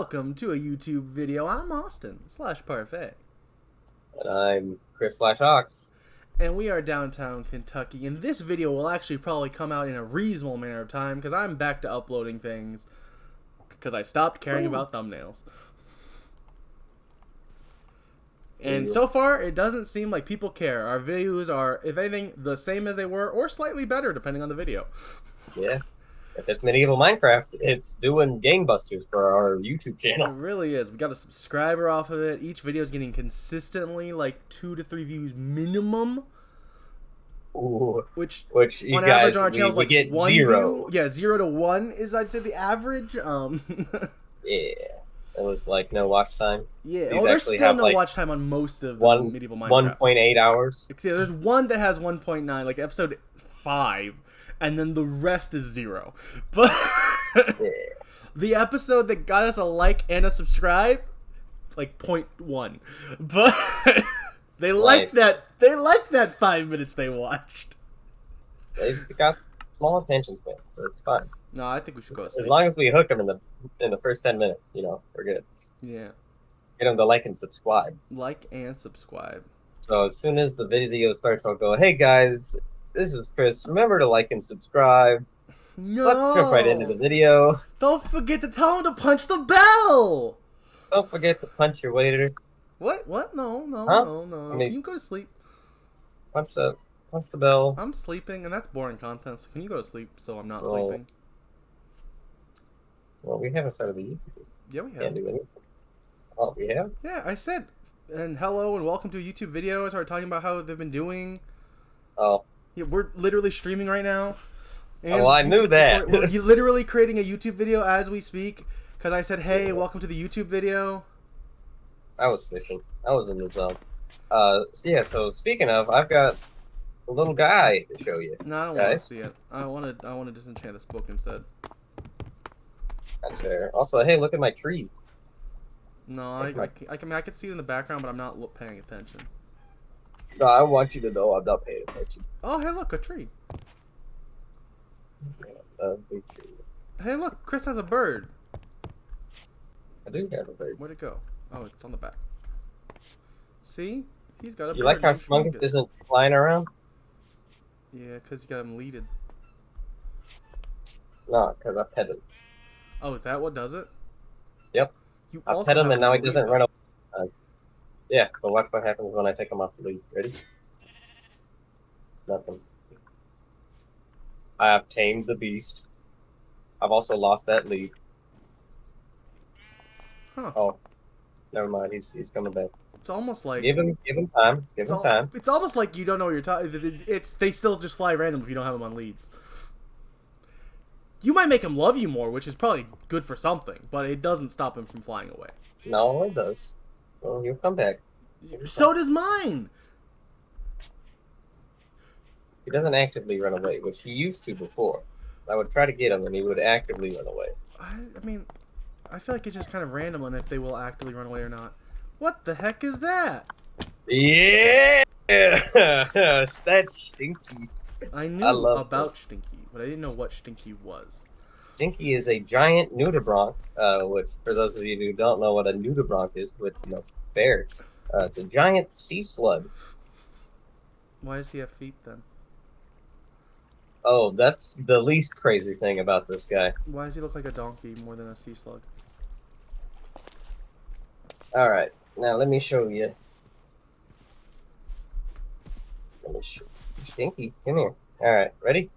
Welcome to a YouTube video. I'm Austin/Parfait. And I'm Chris/Awks. And we are downtown Kentucky. And this video will actually probably come out in a reasonable manner of time because I'm back to uploading things because I stopped caring about thumbnails. And so far, it doesn't seem like people care. Our views are, if anything, the same as they were or slightly better depending on the video. Yeah. If it's medieval Minecraft, it's doing gangbusters for our YouTube channel. It really is. We got a subscriber off of it. Each video is getting consistently like 2 to 3 views minimum. Ooh. Which you on guys, average on our channel is like get 1 0. view. Yeah, 0 to 1 is, I'd say, the average. Yeah. It was like no watch time. Yeah. These There's actually still have, no like, watch time on most of the medieval Minecraft. 1.8 hours. See, there's one that has 1.9, like episode 5, and then the rest is 0. But Yeah. the episode that got us a like and a subscribe, like 0.1. But they like that. They like that 5 minutes they watched. They've got small attention spans, so it's fine. No, I think we should go to sleep. As long as we hook them in the first 10 minutes, we're good. Yeah. Get them to like and subscribe. Like and subscribe. So as soon as the video starts, I'll go, hey guys, this is Chris. Remember to like and subscribe. No. Let's jump right into the video. Don't forget to tell him to punch the bell. Don't forget to punch your waiter. What? No. Huh? No. I mean, you go to sleep. Punch the bell. I'm sleeping, and that's boring content, so can you go to sleep so I'm not Well, sleeping? Well, we haven't started the YouTube. Yeah, we Can't have. do anything. Oh, we have? Yeah, I said, and hello and welcome to a YouTube video. I started talking about how they've been doing. Oh. Yeah, we're literally streaming right now. And well, I knew that. We're literally creating a YouTube video as we speak, because I said, hey, welcome to the YouTube video. I was fishing. I was in the zone. So speaking of, I've got a little guy to show you. No, I don't want to see it. I want to disenchant this book instead. That's fair. Also, hey, look at my tree. No, I can see it in the background, but I'm not paying attention. No, I want you to know I'm not paying attention. Oh, hey, look, a tree. Big tree. Hey, look, Chris has a bird. I do have a bird. Where'd it go? Oh, it's on the back. See? He's got a bird. You like how Schmungus isn't flying around? Yeah, because you got him leaded. No, because I pet him. Oh, is that what does it? Yep. You I pet him and now he doesn't run away. Yeah, but watch what happens when I take him off the lead. Ready? Nothing. I have tamed the beast. I've also lost that lead. Huh. Oh, never mind. He's coming back. It's almost like Give him time. Give him time. It's almost like you don't know what you're talking. They still just fly random if you don't have them on leads. You might make him love you more, which is probably good for something, but it doesn't stop him from flying away. No, it does. Well, he'll come back. So does mine. He doesn't actively run away, which he used to before. I would try to get him, and he would actively run away. I mean, I feel like it's just kind of random on if they will actively run away or not. What the heck is that? Yeah! That's Stinky. I knew about Stinky, but I didn't know what Stinky was. Stinky is a giant nudibranch, which, for those of you who don't know what a nudibranch is, with fair, it's a giant sea slug. Why does he have feet then? Oh, that's the least crazy thing about this guy. Why does he look like a donkey more than a sea slug? Alright, now let me show you. Stinky, come here. Alright, ready?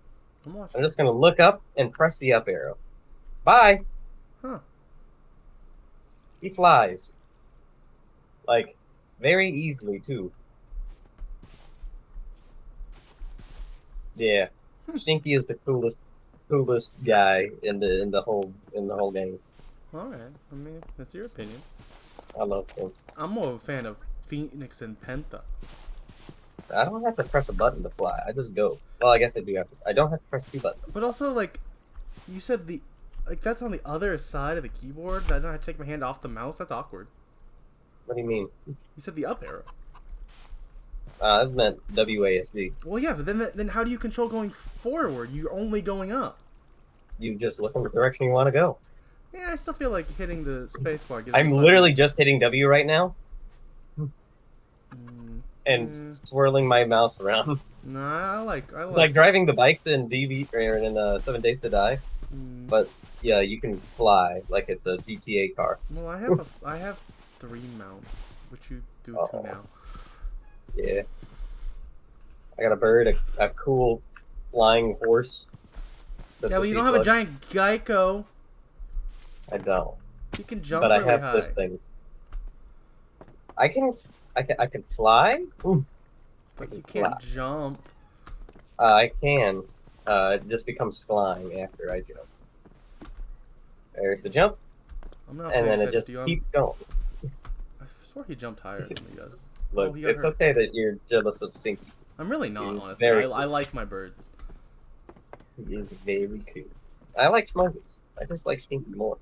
I'm just going to look up and press the up arrow. Bye! Huh. He flies. Like, very easily, too. Yeah. Stinky is the coolest guy in the whole game. Alright, I mean, that's your opinion. I love him. I'm more of a fan of Phoenix and Penta. I don't have to press a button to fly. I just go. Well, I guess I do have to. I don't have to press 2 buttons. But also, like, you said that's on the other side of the keyboard. I don't have to take my hand off the mouse. That's awkward. What do you mean? You said the up arrow. That meant WASD. Well, yeah, but then how do you control going forward? You're only going up. You just look in the direction you want to go. Yeah, I still feel like hitting the spacebar gives I'm me fun. literally just hitting W right now and Yeah. swirling my mouse around. Nah, I like. It's like driving the bikes in DV or in 7 Days to Die, Mm. but yeah, you can fly like it's a GTA car. Well, I have 3 mounts, which you do Oh. 2 now. Yeah. I got a bird, a cool flying horse. Yeah, but you don't have a giant Geico. I don't. You can jump But I really have high. this thing. I can fly? Ooh. But you can't jump. I can. It just becomes flying after I jump. There's the jump, I'm not and paying then it attention just to you. keeps going. I swore he jumped higher than he does. Look, he got it's hurt. okay that you're jealous of Stinky. I'm really not, He's honestly. very I like my birds. He is very cool. I like Smuggles. I just like Stinky more.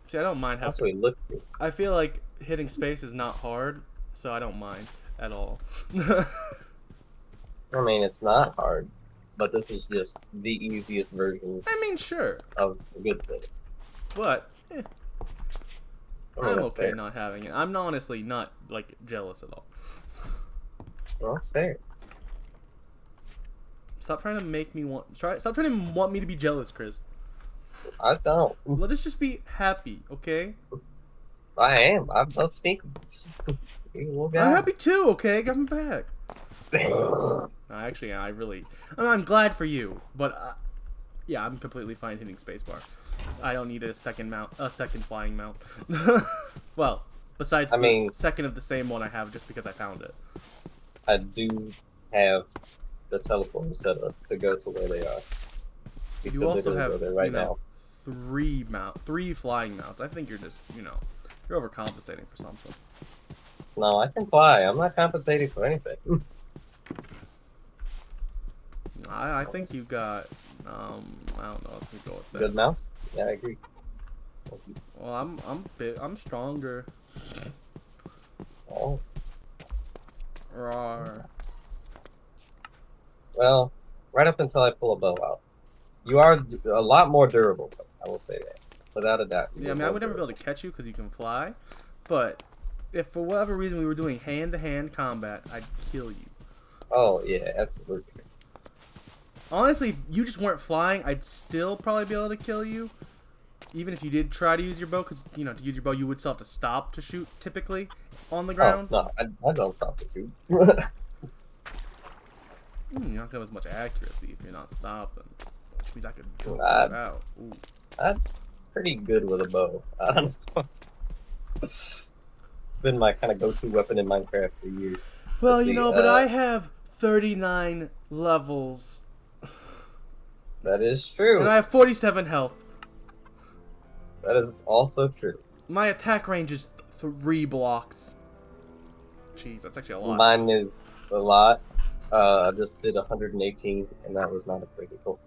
See, I don't mind having. Also, he looks good. I feel like hitting space is not hard, so I don't mind at all. I mean, it's not hard, but this is just the easiest version I mean, sure, of a good thing. but I mean, I'm that's okay fair. not having it. I'm honestly not like jealous at all. Well, that's fair. Stop trying to make me want. Stop trying to want me to be jealous, Chris. I don't. Let us just be happy, okay? I am. I love Stinky. He's a little guy. I'm happy too, okay? Give him back. No, actually, I'm glad for you, but yeah, I'm completely fine hitting spacebar. I don't need a second flying mount. Well, besides the second of the same one I have, just because I found it. I do have the teleporter set up to go to where they are. You also have right now. 3 flying mounts. I think you're just you're overcompensating for something. No, I can fly. I'm not compensating for anything. I think you got I don't know. Let's go with that. Good mouse? Yeah, I agree. Well, I'm stronger. Oh. Rawr. Well, right up until I pull a bow out. You are a lot more durable, I will say that. Without a doubt. Yeah, I mean, I would never be able to catch you because you can fly. But if for whatever reason we were doing hand-to-hand combat, I'd kill you. Oh, yeah, absolutely. Honestly, if you just weren't flying, I'd still probably be able to kill you. Even if you did try to use your bow, because, to use your bow, you would still have to stop to shoot, typically, on the ground. Oh, no, I don't stop to shoot. You don't have to have as much accuracy if you're not stopping. Which means I could joke you out. Ooh. I'm pretty good with a bow. I don't know. It's been my kind of go-to weapon in Minecraft for years. Well, but I have 39 levels. That is true. And I have 47 health. That is also true. My attack range is 3 blocks. Jeez, that's actually a lot. Mine is a lot. I just did 118, and that was not a critical.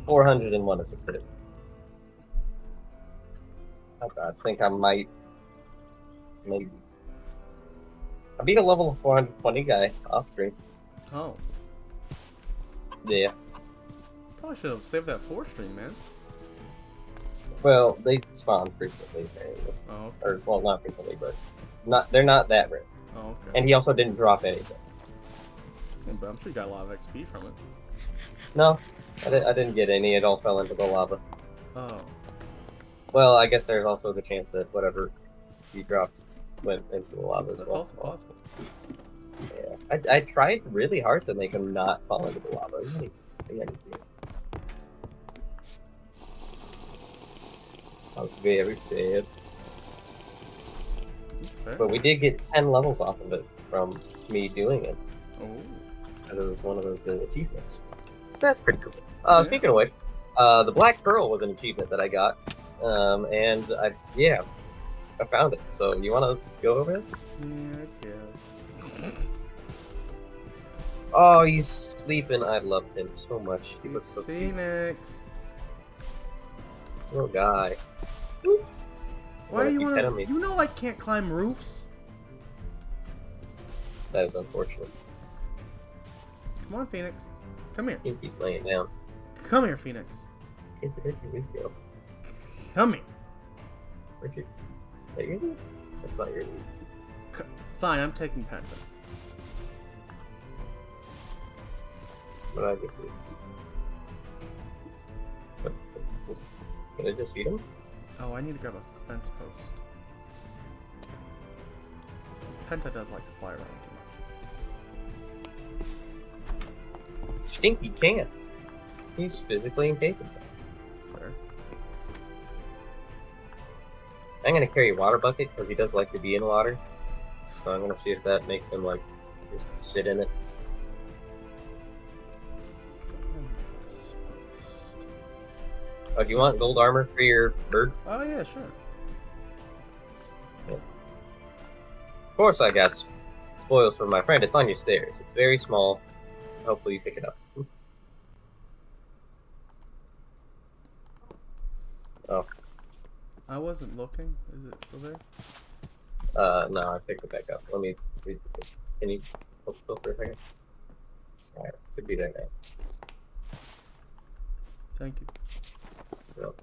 401 is a critical. I think I might, maybe. I beat a level 420 guy off stream. Oh. Yeah. Probably should have saved that 4 stream, man. Well, they spawn frequently, apparently. Oh, okay. Or, well, not frequently, but they're not that rare. Oh, okay. And he also didn't drop anything. Yeah, but I'm sure you got a lot of XP from it. No, I didn't get any. It all fell into the lava. Oh. Well, I guess there's also the chance that whatever he dropped went into the lava as That's well. also possible. Yeah, I tried really hard to make him not fall into the lava. Really, I was very sad. But we did get 10 levels off of it from me doing it. Oh. Because it was one of those achievements. So that's pretty cool. Yeah. Speaking of which, the Black Pearl was an achievement that I got. And I found it. So you want to go over it? Yeah. Oh, he's sleeping. I love him so much. He looks so cute. Phoenix. Little guy. Why do you want to? You know I can't climb roofs. That is unfortunate. Come on, Phoenix. Come here. I think he's laying down. Come here, Phoenix. Where'd you go? Come here. Where'd you? Is that your lead? That's not your lead. Fine, I'm taking Penta. What did I just do? Did I just feed him? Oh, I need to grab a fence post. Penta does like to fly around too much. Stinky can't. He's physically incapable. Fair. I'm gonna carry a water bucket because he does like to be in water. So I'm gonna see if that makes him like just sit in it. Oh, do you want gold armor for your bird? Oh yeah, sure. Yeah. Of course I got spoils for my friend. It's on your stairs. It's very small. Hopefully you pick it up. Oh. I wasn't looking. Is it still there? No, I picked it back up. Let me read the thing. Can you hold still for a second? Alright, should be there now. Thank you. No.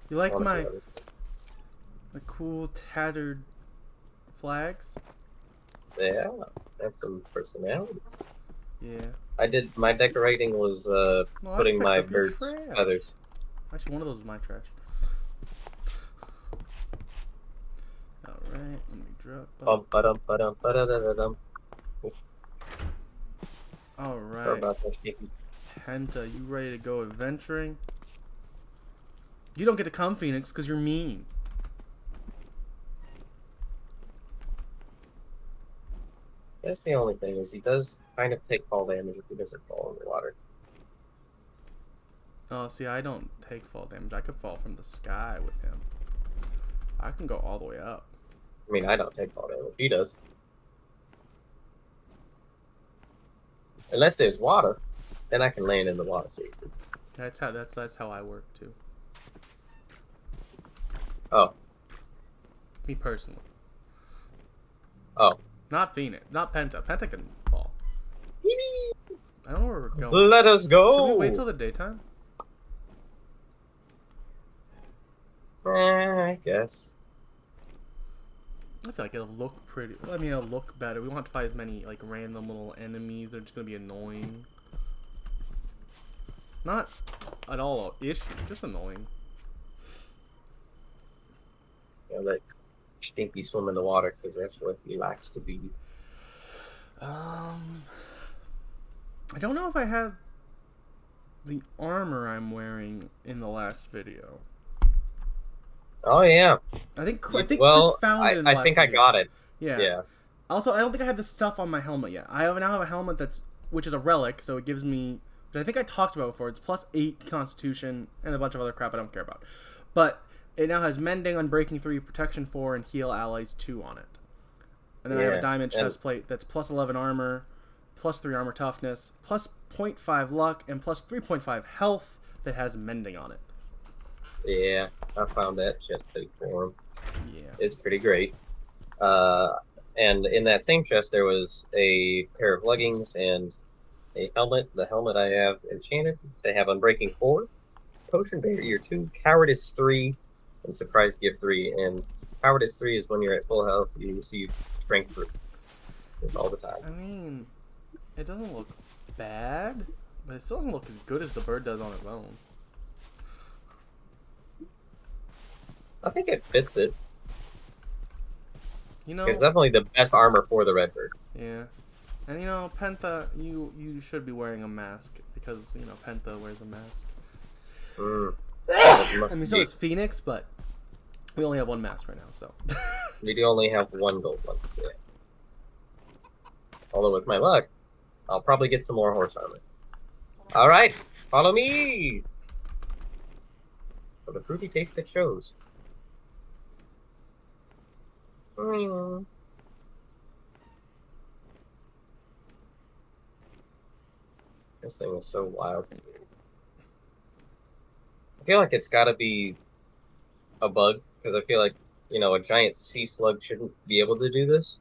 You like Honestly, my that was- the cool tattered flags? Yeah, that's some personality. Yeah. I did, my decorating was Well, I putting just my picked up your bird's trash. feathers. Actually, one of those is my trash. Alright, let me drop. Bum-ba-dum-ba-dum-ba-da-da-da-dum. Sorry Alright. about that, Shaky. Penta, you ready to go adventuring? You don't get to come, Phoenix, because you're mean. That's the only thing, is he does kind of take fall damage if he doesn't fall in the water. Oh, see, I don't take fall damage. I could fall from the sky with him. I can go all the way up. I mean, I don't take fall damage. He does. Unless there's water, then I can land in the water safely. That's how I work too. Oh. Me personally. Oh. Not Phoenix. Not Penta. Penta can fall. I don't know where we're going. Let us go! Should we wait till the daytime? I guess. I feel like it'll look pretty. I mean, it'll look better. We won't have to fight as many like random little enemies. They're just gonna be annoying. Not at all an issue, just annoying. Yeah, let Stinky swim in the water because that's what he likes to be. I don't know if I had the armor I'm wearing in the last video. Oh yeah. I think Well, Chris found it in the I last think I video. got it. Yeah. Yeah. Also, I don't think I had the stuff on my helmet yet. Now have a helmet which is a relic, so it gives me, which I think I talked about before. It's +8 Constitution and a bunch of other crap I don't care about. But it now has Mending, Unbreaking 3, Protection 4, and Heal Allies 2 on it. And then I have a diamond chest plate that's +11 armor, +3 armor toughness, +0.5 luck, and +3.5 health that has Mending on it. Yeah, I found that chest plate for him. Yeah. It's pretty great. And in that same chest there was a pair of leggings and a helmet. The helmet I have enchanted. They have Unbreaking 4, Potion Barrier 2, Cowardice 3, and Surprise Gift 3. And Cowardice 3 is when you're at full health, you receive Strength 3 all the time. I mean, it doesn't look bad, but it still doesn't look as good as the bird does on its own. I think it fits it. You know, It's definitely the best armor for the Redbird. yeah. And you know, Penta, you should be wearing a mask because, you know, Penta wears a mask. I mean, so does Phoenix, but we only have one mask right now, so. We do only have one gold one. Yeah. Although with my luck, I'll probably get some more horse armor. Alright, follow me! For the fruity taste it shows. This thing is so wild. I feel like it's gotta be a bug, because I feel like, you know, a giant sea slug shouldn't be able to do this.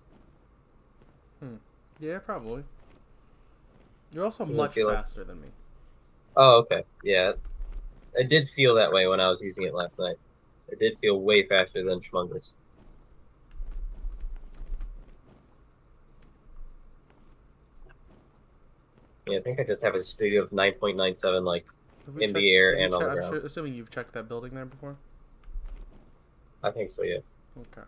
Yeah, probably. You're also much faster than me. Oh, okay. Yeah. It did feel that way when I was using it last night. It did feel way faster than Schmungus. Yeah, I think I just have a speed of 9.97, like, in the air and on the ground. I'm assuming you've checked that building there before? I think so, yeah. Okay.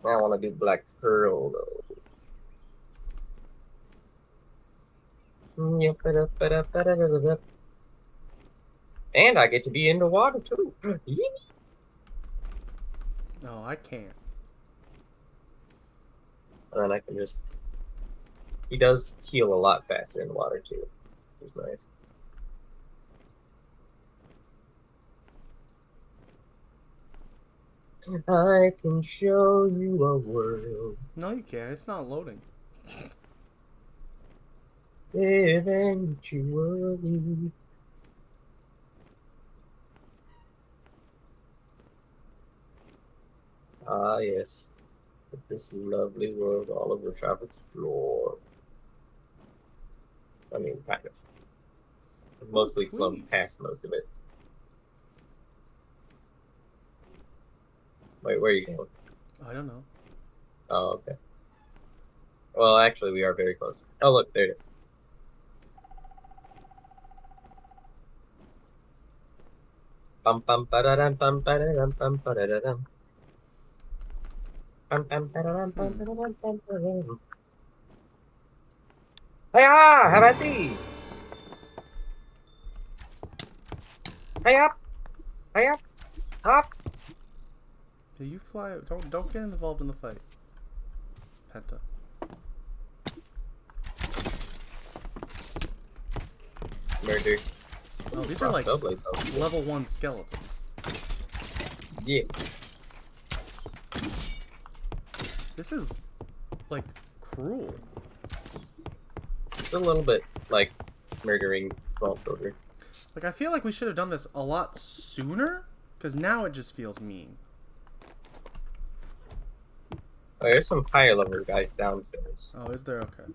I want to do Black Pearl, though. And I get to be in the water, too. No, I can't. And then I can just... He does heal a lot faster in the water, too. Which is nice. I can show you a world. No, you can't. It's not loading. Eventually. Ah, yes. This lovely world all of which I've explored. I mean, kind of. I've mostly flown past most of it. Wait, where are you going? I don't know. Oh, okay. Well, actually, we are very close. Oh, look, there it is. Bum bum ba-da-dum bum ba-da-dum bum ba-da-da-dum. Bum bum ba-da-dum bum ba-da-dum bum ba-da-dum. Hiya! How about thee? Hey up! Hey up! Hop! Do you fly? Don't get involved in the fight. Penta. Murder. Oh, these are like level 1 skeletons. Yeah. This is like cruel. It's a little bit like murdering small children. Like, I feel like we should have done this a lot sooner, because now it just feels mean. Oh, there's some higher level guys downstairs. Oh, is there? Okay.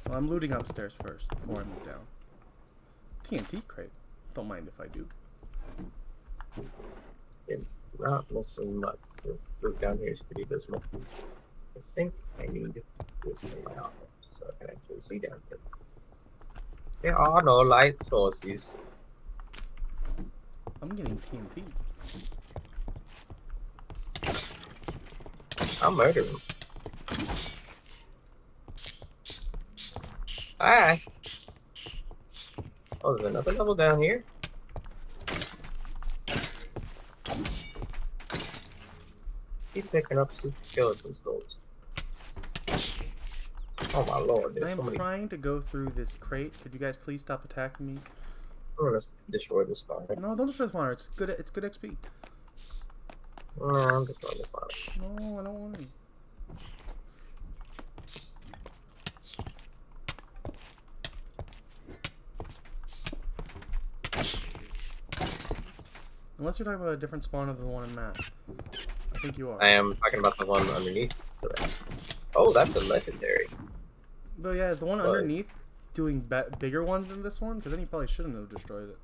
Well, I'm looting upstairs first before I move down. TNT crate. Don't mind if I do. Yeah, not missing much. The roof down here is pretty dismal. I think I need this in my office so I can actually see down here. There are no light sources. I'm getting TNT. I'll murder him. Hi. Oh, there's another level down here. Keep picking up super skeleton skulls. Oh my lord, there's I am so many. trying to go through this crate. Could you guys please stop attacking me? I'm gonna destroy this fire. No, don't destroy the spawner. It's good. It's good XP. No, I'm destroying this fire. No, I don't want to. Unless you're talking about a different spawner than the one in map. I think you are. I am talking about the one underneath. Oh, that's a legendary. But yeah, is the one underneath doing bigger ones than this one? Because then he probably shouldn't have destroyed it.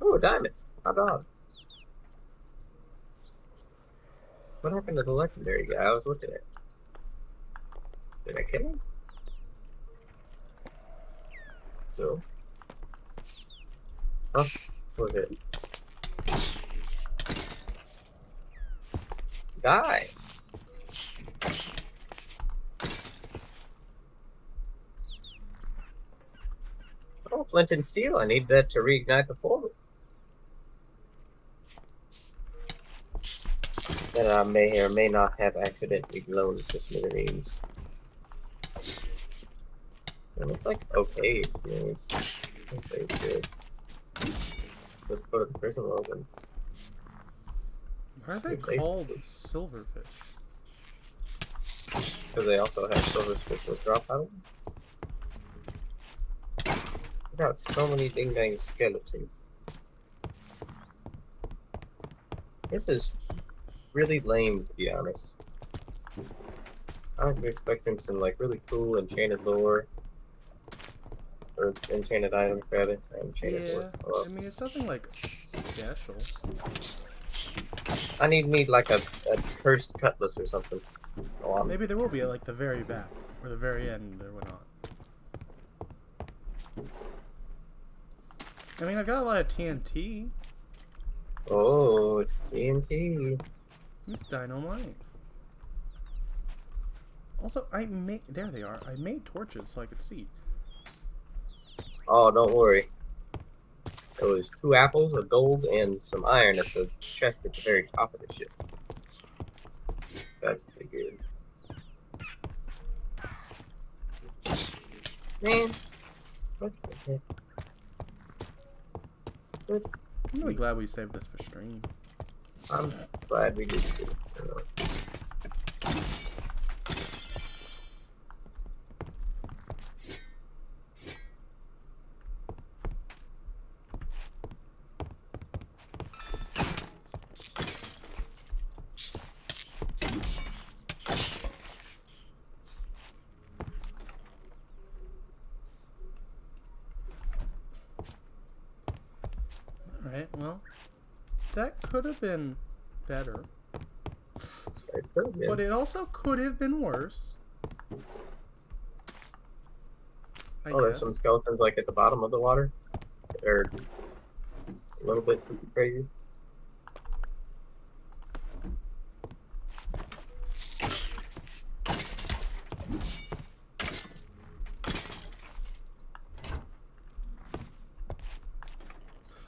Oh, a diamond. Hot dog. What happened to the legendary guy I was looking at? Did I kill him? So. Huh? What was it? Die! Oh, flint and steel. I need that to reignite the portal. That I may or may not have accidentally blown to smithereens. And it's like okay experience. I'd say it's good. Let's go to the prison world and. Why are they called silverfish? Because they also have silverfish that drop out of them. I got so many ding dang skeletons. This is really lame, to be honest. I was expecting some like really cool enchanted lore. Or enchanted items, rather. Enchanted Yeah, lore. I mean, it's nothing like special. I need like a cursed cutlass or something. Oh, Maybe there will be at like the very back or the very end or whatnot. I mean, I've got a lot of TNT. oh, it's TNT. It's dynamite. Also, there they are. I made torches so I could see. Oh, don't worry. There was 2 apples, a gold, and some iron at the chest at the very top of the ship. That's pretty good. Man, what the heck? What? I'm really glad we saved this for stream. I'm glad we did too. Alright, well, that could have been better. But it also could have been worse. I There's guess. some skeletons like at the bottom of the water. They're a little bit crazy.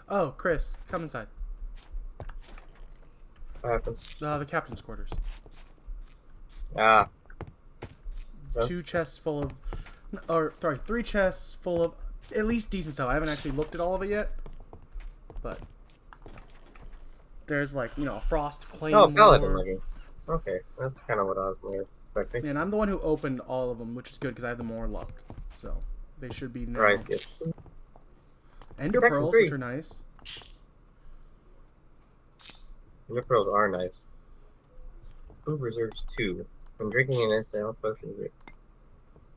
Oh, Chris, come inside. What happens? The captain's quarters. Ah. 2 chests full of, or sorry, 3 chests full of at least decent stuff. I haven't actually looked at all of it yet, but there's like, you know, a frost claymore. Oh, paladin leggings. Okay, that's kind of what I was more expecting. And I'm the one who opened all of them, which is good because I have the more luck. So they should be now. Prize gift. Ender pearls, which are nice. Ender pearls are nice. Food reserves 2. When drinking an instant potion,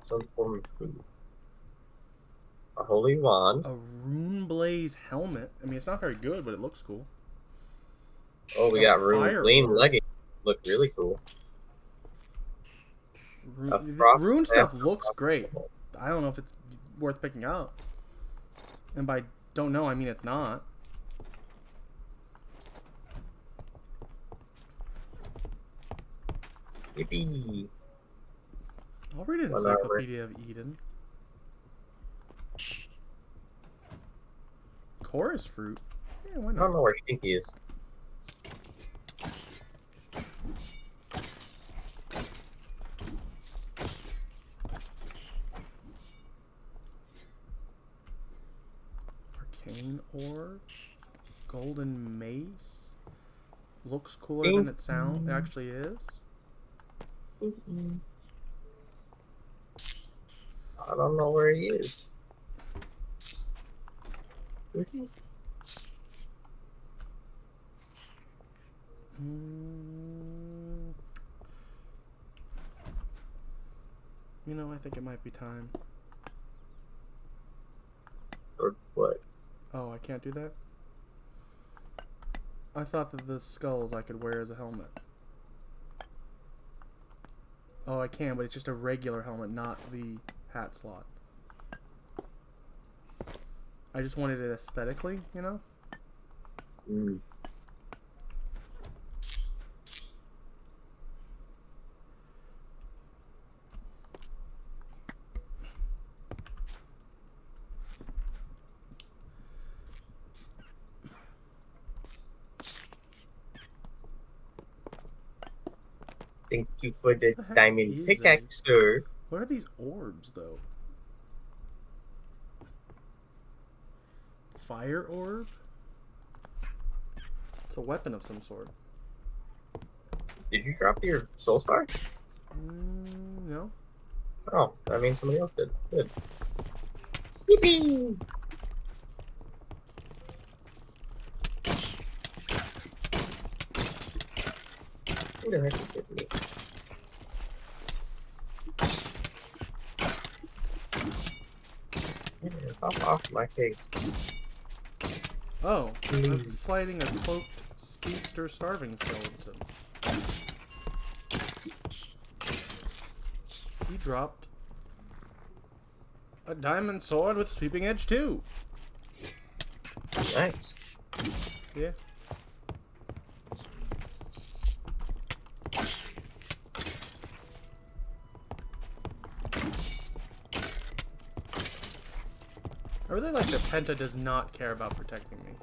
some form of food. A holy wand. A rune blaze helmet. I mean, it's not very good, but it looks cool. Oh, we got rune flame leggings. Look really cool. This rune stuff looks great. I don't know if it's worth picking up. And by don't know, I mean it's not. Yippee! I'll read an Encyclopedia of Eden. Chorus fruit? Yeah, why not? I don't know where Stinky is. Arcane orb, golden mace. Looks cooler than it sounds. It actually is. I don't know where he is. You know, I think it might be time. Or what? Oh, I can't do that? I thought that the skulls I could wear as a helmet. Oh, I can, but it's just a regular helmet, not the hat slot. I just wanted it aesthetically, you know? Mm. Thank you for the diamond pickaxe, sir. What are these orbs, though? Fire orb? It's a weapon of some sort. Did you drop your soul star? No. Oh, that means somebody else did. Good. Yippee! Who the heck is hitting me? Yeah, hop off my face. Oh, I'm fighting a cloaked speedster starving skeleton. He dropped a diamond sword with sweeping edge too. Nice. Yeah. I really like that Penta does not care about protecting me.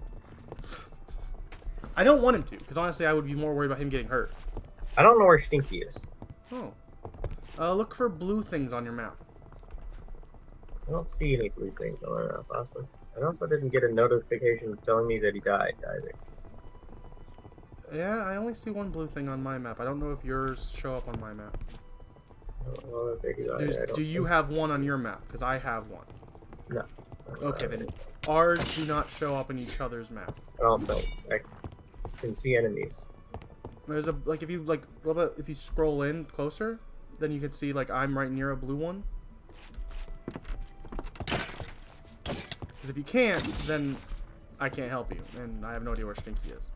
I don't want him to, because honestly I would be more worried about him getting hurt. I don't know where Stinky is. Oh. Look for blue things on your map. I don't see any blue things on my map, honestly. I also didn't get a notification telling me that he died either. Yeah, I only see one blue thing on my map. I don't know if yours show up on my map. Do you have one on your map? Because I have one. No. Okay, then ours do not show up in each other's map. I don't think. I can see enemies. There's a, like, if you, like, what about if you scroll in closer? Then you can see, like, I'm right near a blue one. Because if you can't, then I can't help you. And I have no idea where Stinky is.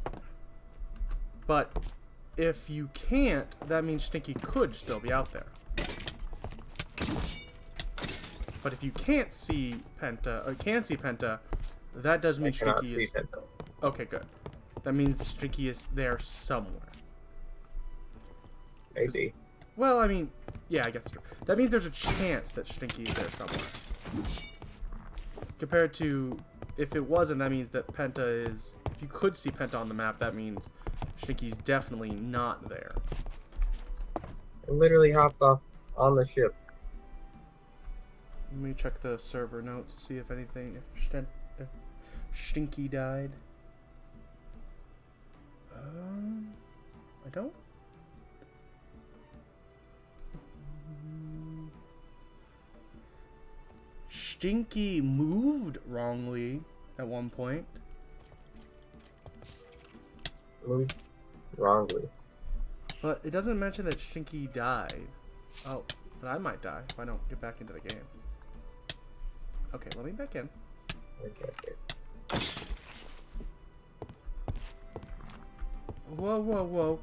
But if you can't, that means Stinky could still be out there. But if you can't see Penta, or can see Penta, that does mean Stinky is... Penta. Okay, good. That means Stinky is there somewhere. Maybe. Well, I mean, yeah, I guess it's true. That means there's a chance that Stinky is there somewhere. Compared to, if it wasn't, that means that Penta is... If you could see Penta on the map, that means Stinky's definitely not there. I literally hopped off on the ship. Let me check the server notes, see if anything, if Stinky died. I don't. Stinky moved wrongly at one point. Moved wrongly. But it doesn't mention that Stinky died. Oh, but I might die if I don't get back into the game. Okay, let me back in. Fantastic. Whoa, whoa, whoa.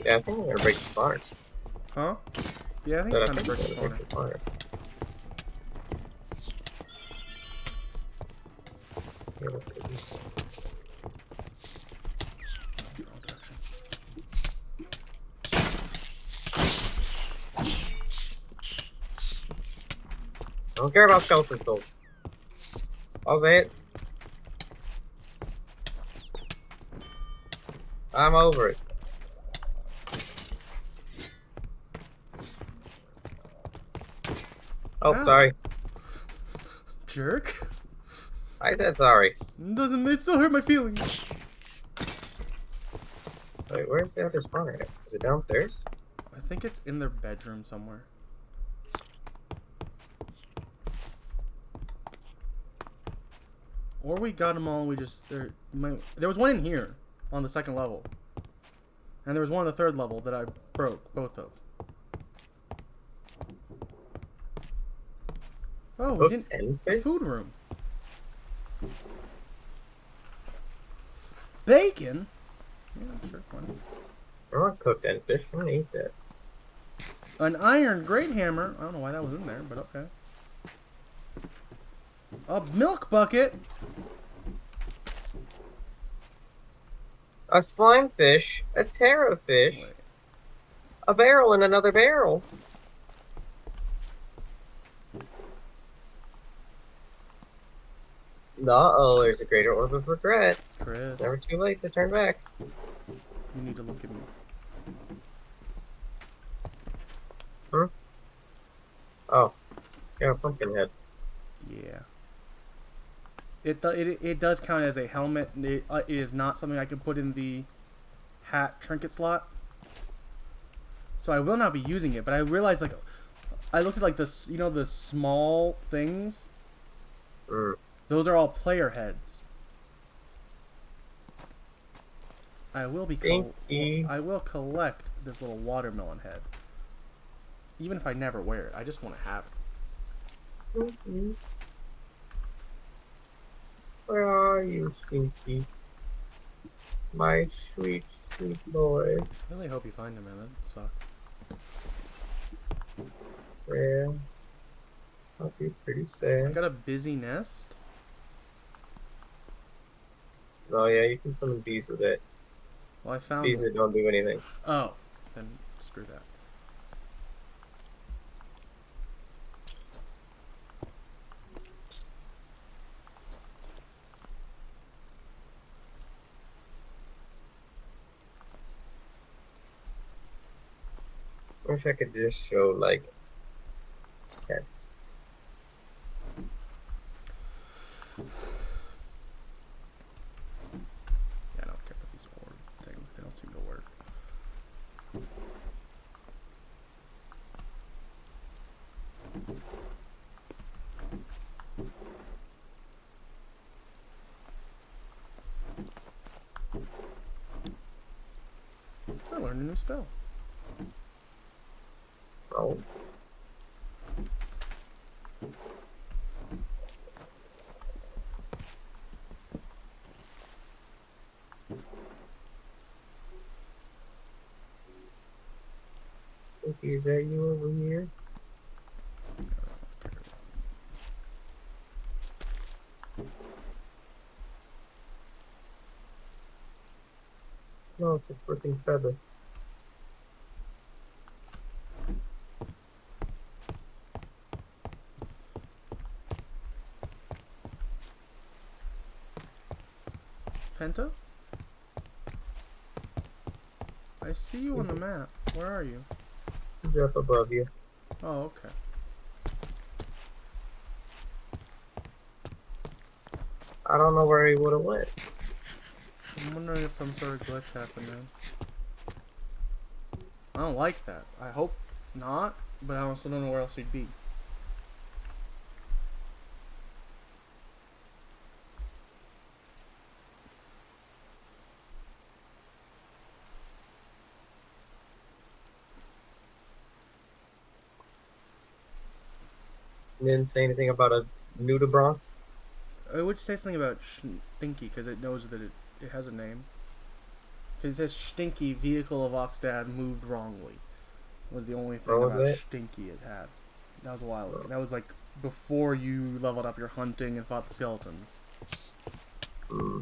Yeah, I think I'm gonna break the spawner. Huh? Yeah, I think it's time to break the spawner. I don't care about skeleton skulls. I'll say it. I'm over it. Oh, Ow. sorry. Jerk. I said sorry. It still hurt my feelings. Wait, where's the other spawner at? Is it downstairs? I think it's in their bedroom somewhere. Or we got them all and we just... There was one in here on the second level. And there was one on the third level that I broke both of. Oh, we didn't... Food room. Bacon? Yeah, sure, why not? I want cooked end fish. I'm gonna eat that. An iron great hammer. I don't know why that was in there, but okay. A milk bucket. A slime fish. A taro fish. Wait. A barrel and another barrel. Uh-oh, there's a greater orb of regret. Chris, It's never too late to turn back. you need to look at me. Hmm? Oh. Yeah, pumpkin head. Yeah. It does count as a helmet. It is not something I can put in the hat trinket slot. So I will not be using it, but I realized, like, I looked at, like, this, you know, the small things? Those are all player heads. Stinky. I will collect this little watermelon head. Even if I never wear it, I just want to have it. Mm-hmm. Where are you, Stinky? My sweet, sweet boy. I really hope you find him, man. That sucks. Yeah. I'll be pretty I sad. got a busy nest. Oh yeah, you can summon bees with it. Well, I found Bees one. that don't do anything. Oh, then screw that. I wish I could just show like pets. Yeah, I don't care about these orb things. They don't seem to work. I learned a new spell. Oh. Is that you over here? No, it's a freaking feather. Penta? I see you on the map. Where are you? He's up above you. Oh, okay. I don't know where he would have went. I'm wondering if some sort of glitch happened then. I don't like that. I hope not, but I also don't know where else he'd be. You didn't say anything about a nudibranch? I would say something about Stinky because it knows that it has a name. Because it says Stinky, vehicle of Oxdad, moved wrongly. Was the only thing What was about it? Stinky it had. That was a while ago. That was like before you leveled up your hunting and fought the skeletons. Hmm.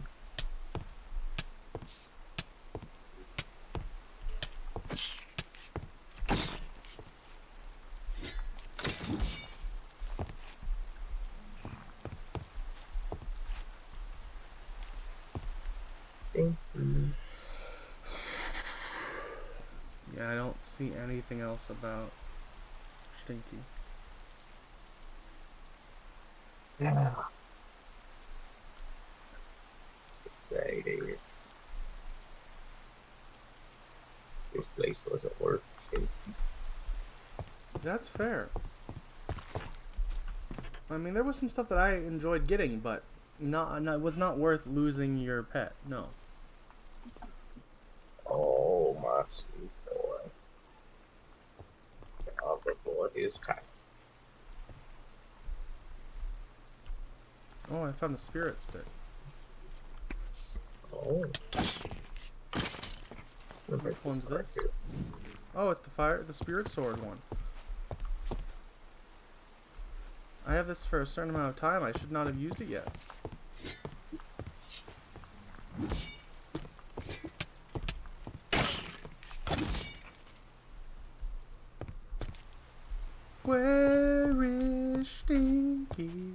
Yeah, I don't see anything else about Stinky. Yeah. Dang. This place wasn't worth it. That's fair. I mean, there was some stuff that I enjoyed getting, but it was not worth losing your pet. No. Oh, my sweet boy. Oh, the boy is tight. Oh, I found a spirit stick. Oh. Which one's this? Oh, it's the spirit sword one. I have this for a certain amount of time. I should not have used it yet. Where is Stinky?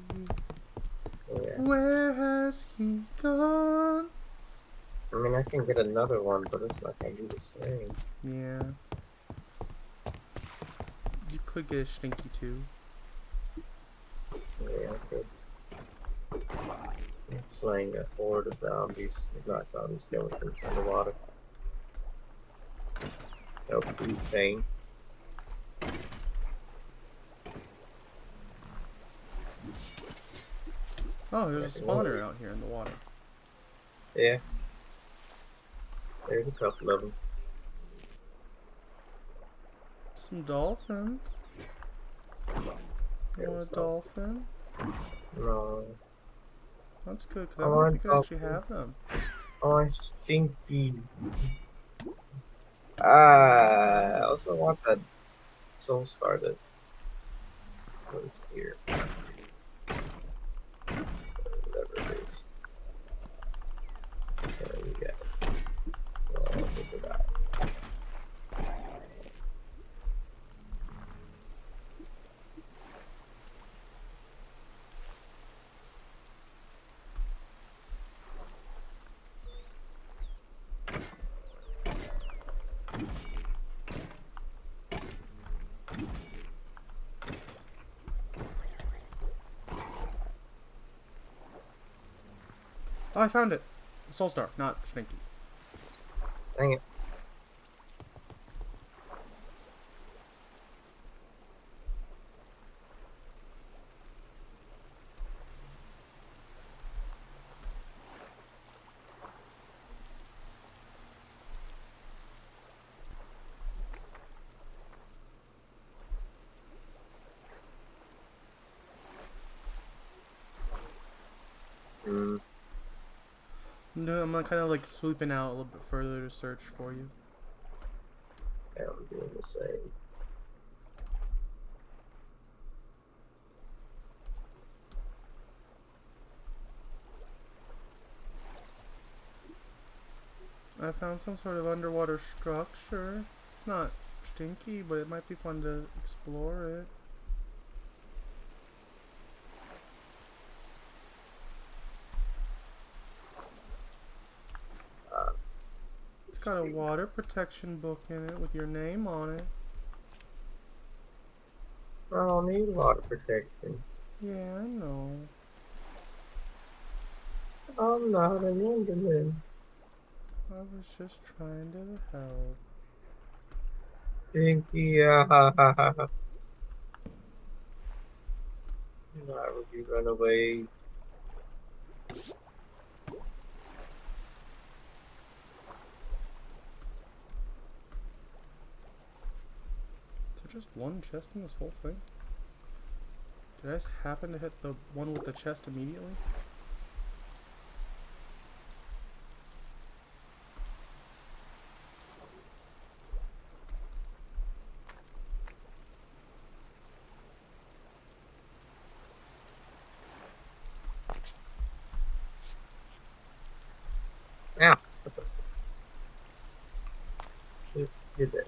Oh, yeah. Where has he gone? I mean, I can get another one, but it's not gonna do the same. Yeah. You could get a Stinky too. Yeah, I could. I'm slaying a horde of zombies. It's not zombies, skeletons underwater. No food thing. Oh, there's a spawner out here in the water. Yeah. There's a couple of them. Some dolphins. You want a dolphin? No. That's good, because I I wonder if you want could actually dolphin. have them. Oh, stinky. I also want that soul star that was here. Whatever it is. There you go. Oh, look at that. Oh, I found it. Soul Star, not Stinky. Dang it. Hmm. No, I'm kind of like swooping out a little bit further to search for you. Yeah, I'm doing the same. I found some sort of underwater structure. It's not stinky, but it might be fun to explore it. It's got a water protection book in it with your name on it. I don't need water protection. Yeah, I know. I'm not an Enderman. I was just trying to help. Stinky. Why would you run away? Is there just one chest in this whole thing? Did I just happen to hit the one with the chest immediately? Ow. Who did that?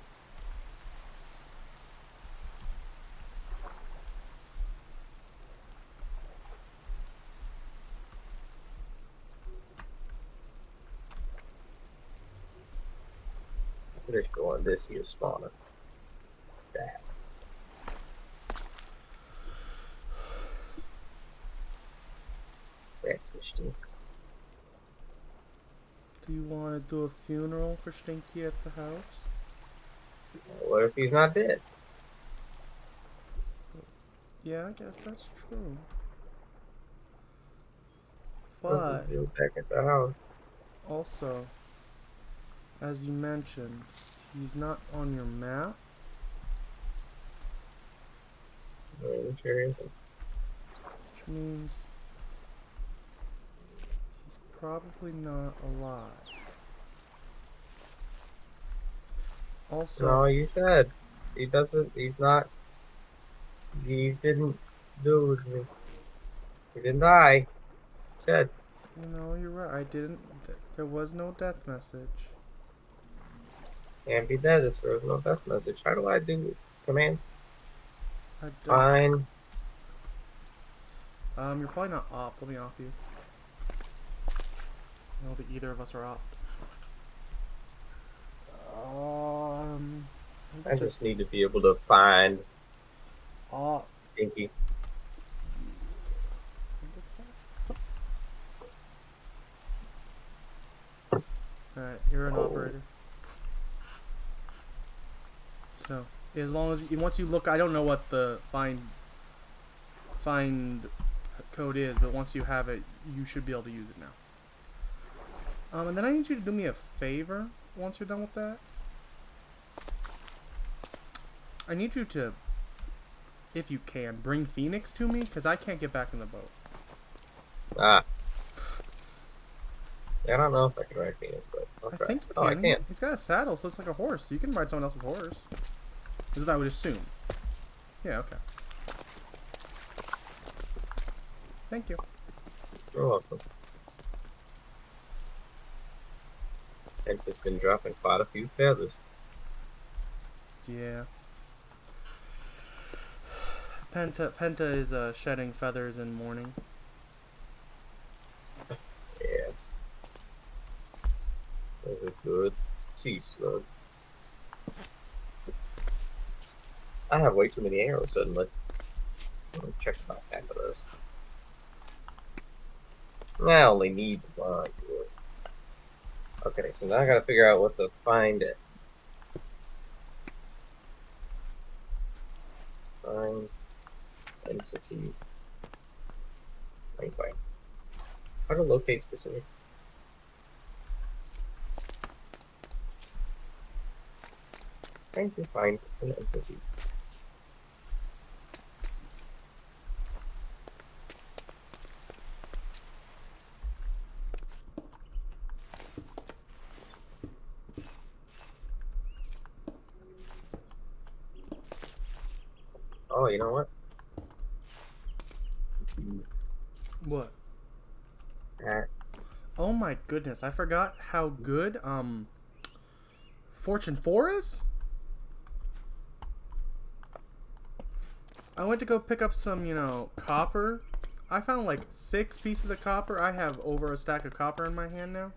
Let's go on this here spawner. That. That's interesting. Do you want to do a funeral for Stinky at the house? What if he's not dead? Yeah, I guess that's true. What if But he's back at the house? also, as you mentioned, he's not on your map. I'm sure he isn't. Which means he's probably not alive. Also, No, you said he doesn't. He's not. He didn't do. He didn't die. You said. you know, you're right. I didn't. There was no death message. Can't be dead if there's no death message. How do I do commands? I don't. Fine. You're probably not opt. Let me opt you. I don't think either of us are opt. I just need to be able to find Opt. Stinky. Alright, you're an operator. So, as long as once you look, I don't know what the find code is, but once you have it, you should be able to use it now. And then I need you to do me a favor. once you're done with that? I need you to, if you can, bring Phoenix to me, because I can't get back in the boat. Ah. Yeah, I don't know if I can ride Phoenix, but I'll I try. think you Oh, I can. can. He's got a saddle, so it's like a horse. You can ride someone else's horse. Is what I would assume. Yeah, okay. Thank you. You're welcome. And just been dropping quite a few feathers. Yeah. Penta is shedding feathers in mourning. Yeah. Those are good. Sea slug. I have way too many arrows suddenly. Let me check about half of those. I only need one. Okay, so now I gotta figure out what to find it. Find entity. Find. How to locate specific. Trying to find an entity. Oh, you know what? What? That Oh my goodness, I forgot how good Fortune 4 is? I went to go pick up some, copper. I found like 6 pieces of copper. I have over a stack of copper in my hand now.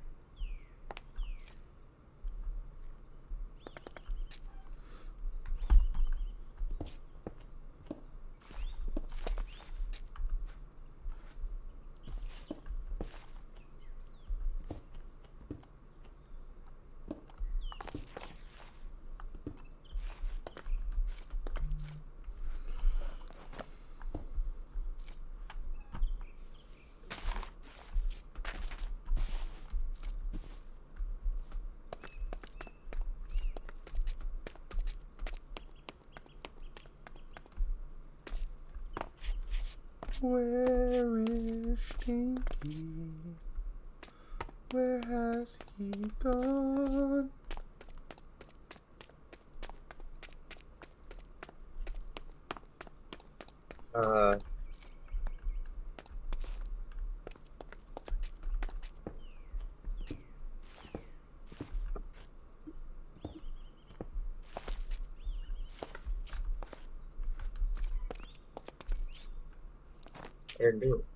Where is Stinky? Where has he gone? uh I didn't do it.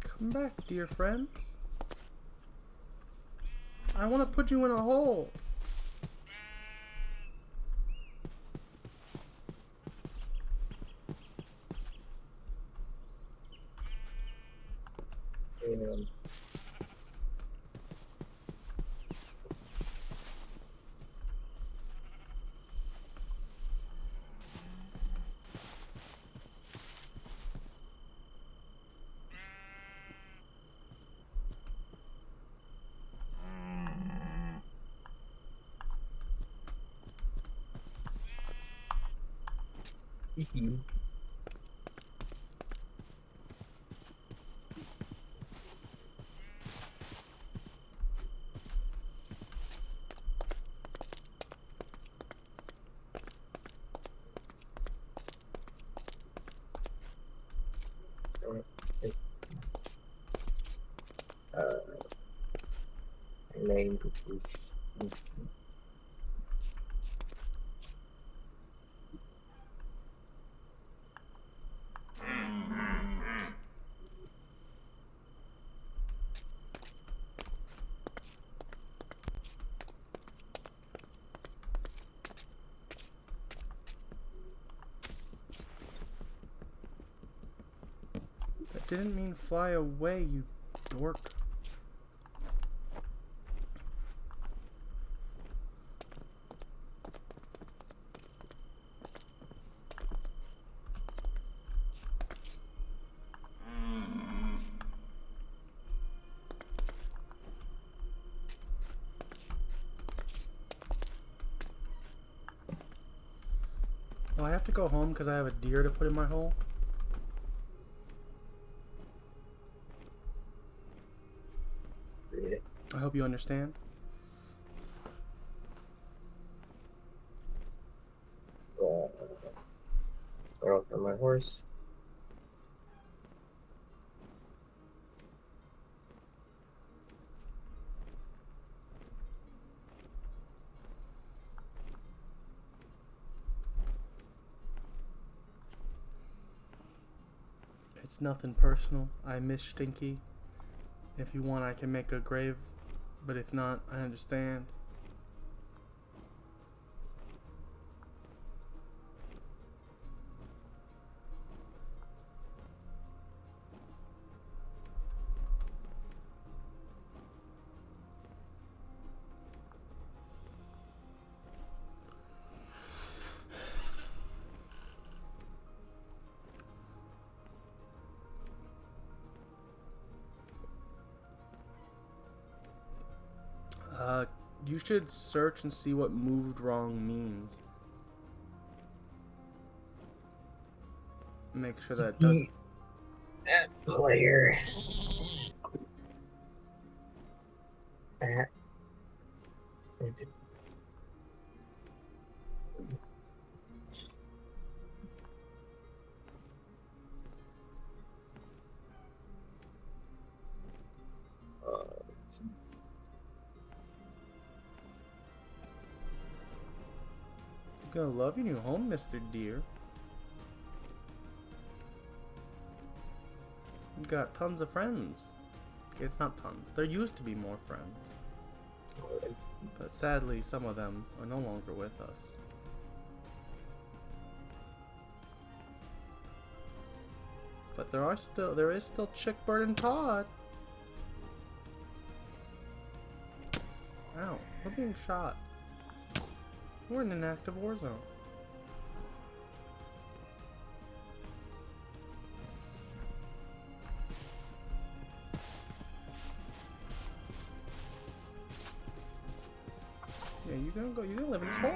Come back, dear friends. I want to put you in a hole. And uh, name is That didn't mean fly away, you dork. Oh, I have to go home because I have a deer to put in my hole. Yeah. I hope you understand. Throw on my horse. It's nothing personal. I miss Stinky. If you want, I can make a grave, but if not, I understand. You should search and see what moved wrong means. Make sure that it doesn't. That player. That. You're gonna love your new home, Mr. Deer. You got tons of friends. It's not tons. There used to be more friends. But sadly, some of them are no longer with us. But there is still Chickbird and Todd. Ow, we're being shot. We're in an active war zone. Yeah, you're gonna live in this hole.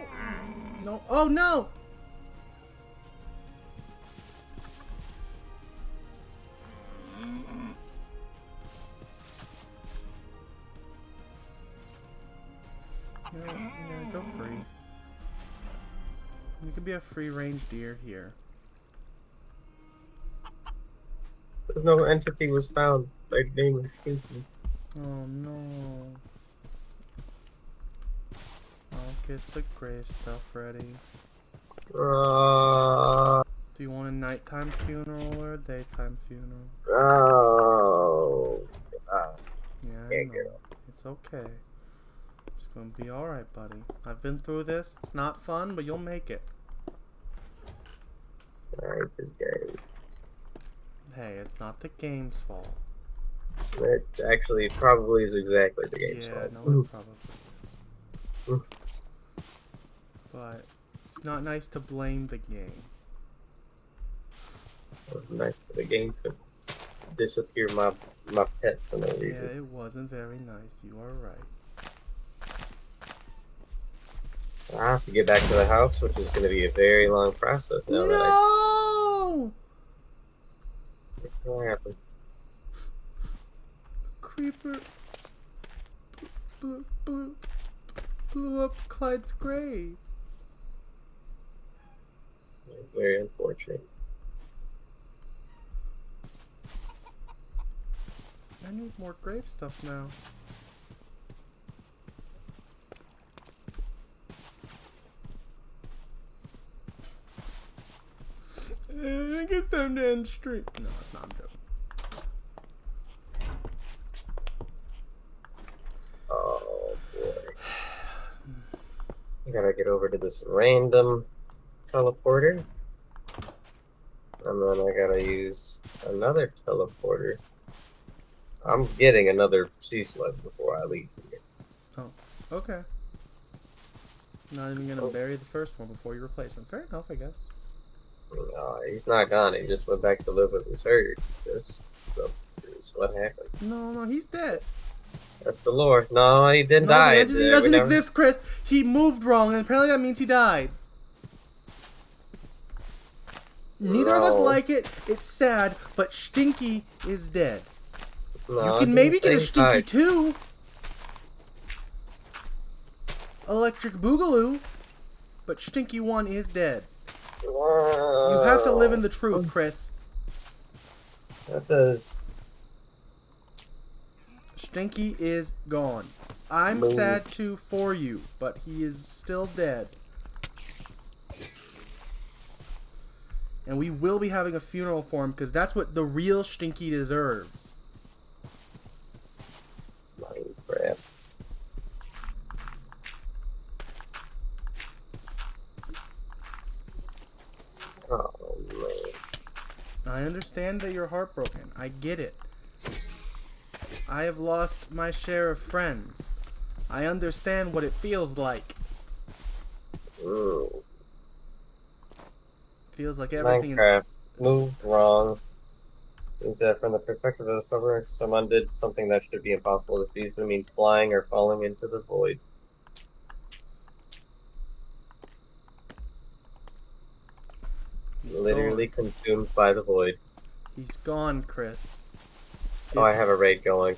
No, oh no! Yeah, go free. You could be a free-range deer here. There's no entity was found. Their name was Stinky. Oh no. I'll get the grave stuff ready. Do you want a nighttime funeral or a daytime funeral? Oh. Yeah, I know. It's okay. It's gonna be alright, buddy. I've been through this. It's not fun, but you'll make it. Alright, this game. Hey, it's not the game's fault. It actually probably is exactly the game's fault. Yeah, no, it probably is. But it's not nice to blame the game. It was nice for the game to disappear my pet for no reason. Yeah, it wasn't very nice. You are right. I have to get back to the house, which is going to be a very long process now. No! What happened? Creeper blew up Clyde's grave. Very unfortunate. I need more grave stuff now. I think it's time to end stream. No, it's not. I'm joking. Oh boy. I gotta get over to this random teleporter. And then I gotta use another teleporter. I'm getting another sea sled before I leave here. Oh, okay. Not even gonna bury the first one before you replace him. Fair enough, I guess. He's not gone. He just went back to live with his herd. This is what happened. No, he's dead. That's the lore. No, he didn't die. He doesn't exist, Chris. He moved wrong, and apparently that means he died. Neither of us No. like it. It's sad, but Stinky is dead. No, You it can maybe didn't get a say Stinky hi. too. Electric Boogaloo. But Stinky 1 is dead. You have to live in the truth, Chris. That does. Stinky is gone. I'm Move. sad too for you, but he is still dead. And we will be having a funeral for him because that's what the real Stinky deserves. Minecraft. Oh man. I understand that you're heartbroken. I get it. I have lost my share of friends. I understand what it feels like. Ooh. Feels like everything Minecraft moved wrong. Is that from the perspective of the server, someone did something that should be impossible. This usually means flying or falling into the void. He's Literally gone. consumed by the void. He's gone, Chris. Oh, I have a raid going.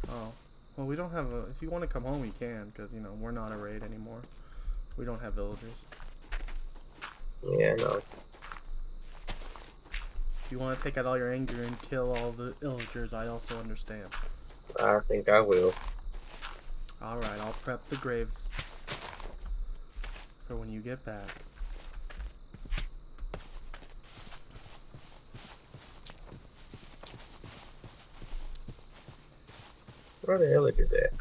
Oh. Well, we don't have a... If you want to come home, you can, because, you know, we're not a raid anymore. We don't have villagers. Yeah, no. If you want to take out all your anger and kill all the villagers, I also understand. I think I will. Alright, I'll prep the graves for when you get back. Where are the villagers at?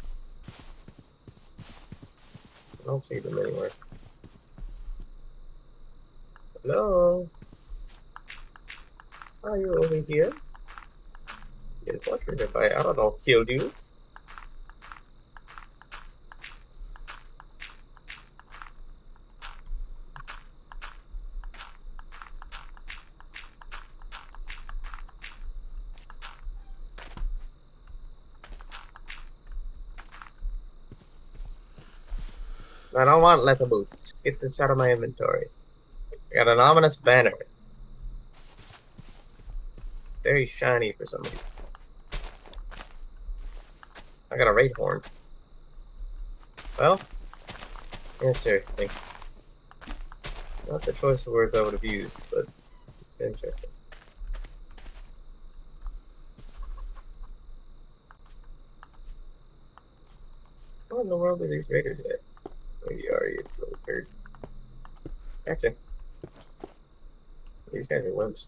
I don't see them anywhere. Hello? Are you over here? It's fortunate if I don't know, killed you. I don't want leather boots. Get this out of my inventory. I got an ominous banner. Very shiny for some reason. I got a raid horn. Well, interesting. Not the choice of words I would have used, but it's interesting. What in the world are these raiders at? Maybe you are, you little turd. Actually, these guys are wimps.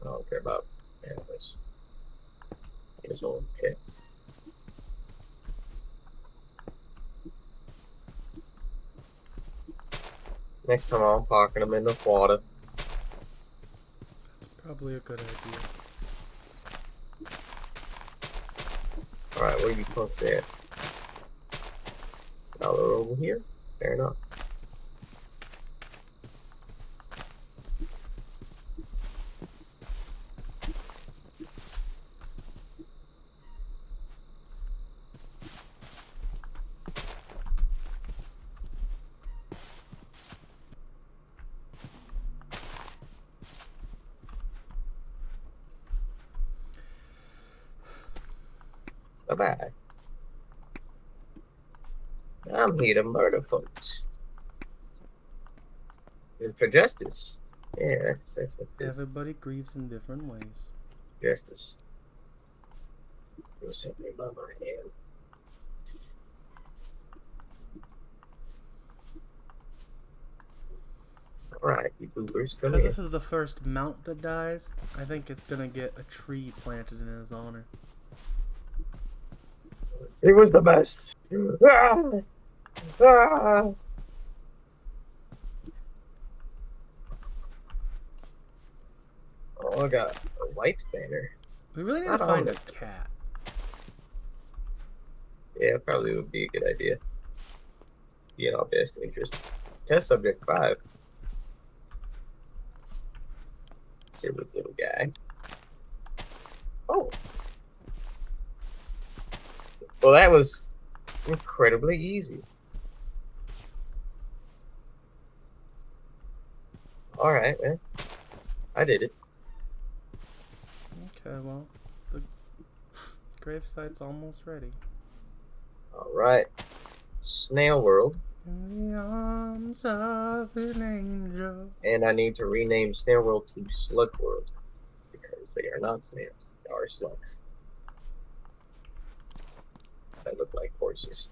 I don't care about animals. His own pets. Next time I'm parking them in the water. That's probably a good idea. Alright, where are you punks at? Y'all are over here? Fair enough. Bye-bye. I'm here to murder folks. And for justice. Yeah, that's what it is. Everybody grieves in different ways. Justice. It was simply by my hand. Alright, you boopers, come Because here. this is the first mount that dies, I think it's gonna get a tree planted in his honor. It was the best. Ah! Ah! Oh, I got a white banner. We really need Not to find a all of cat. Yeah, probably would be a good idea. Be in our best interest. Test subject 5. Silly little guy. Oh. Well, that was incredibly easy. Alright, man. I did it. Okay, well, the gravesite's almost ready. Alright. Snail World. In the arms of an angel. And I need to rename Snail World to Slug World. Because they are not snails, they are slugs. That look like horses.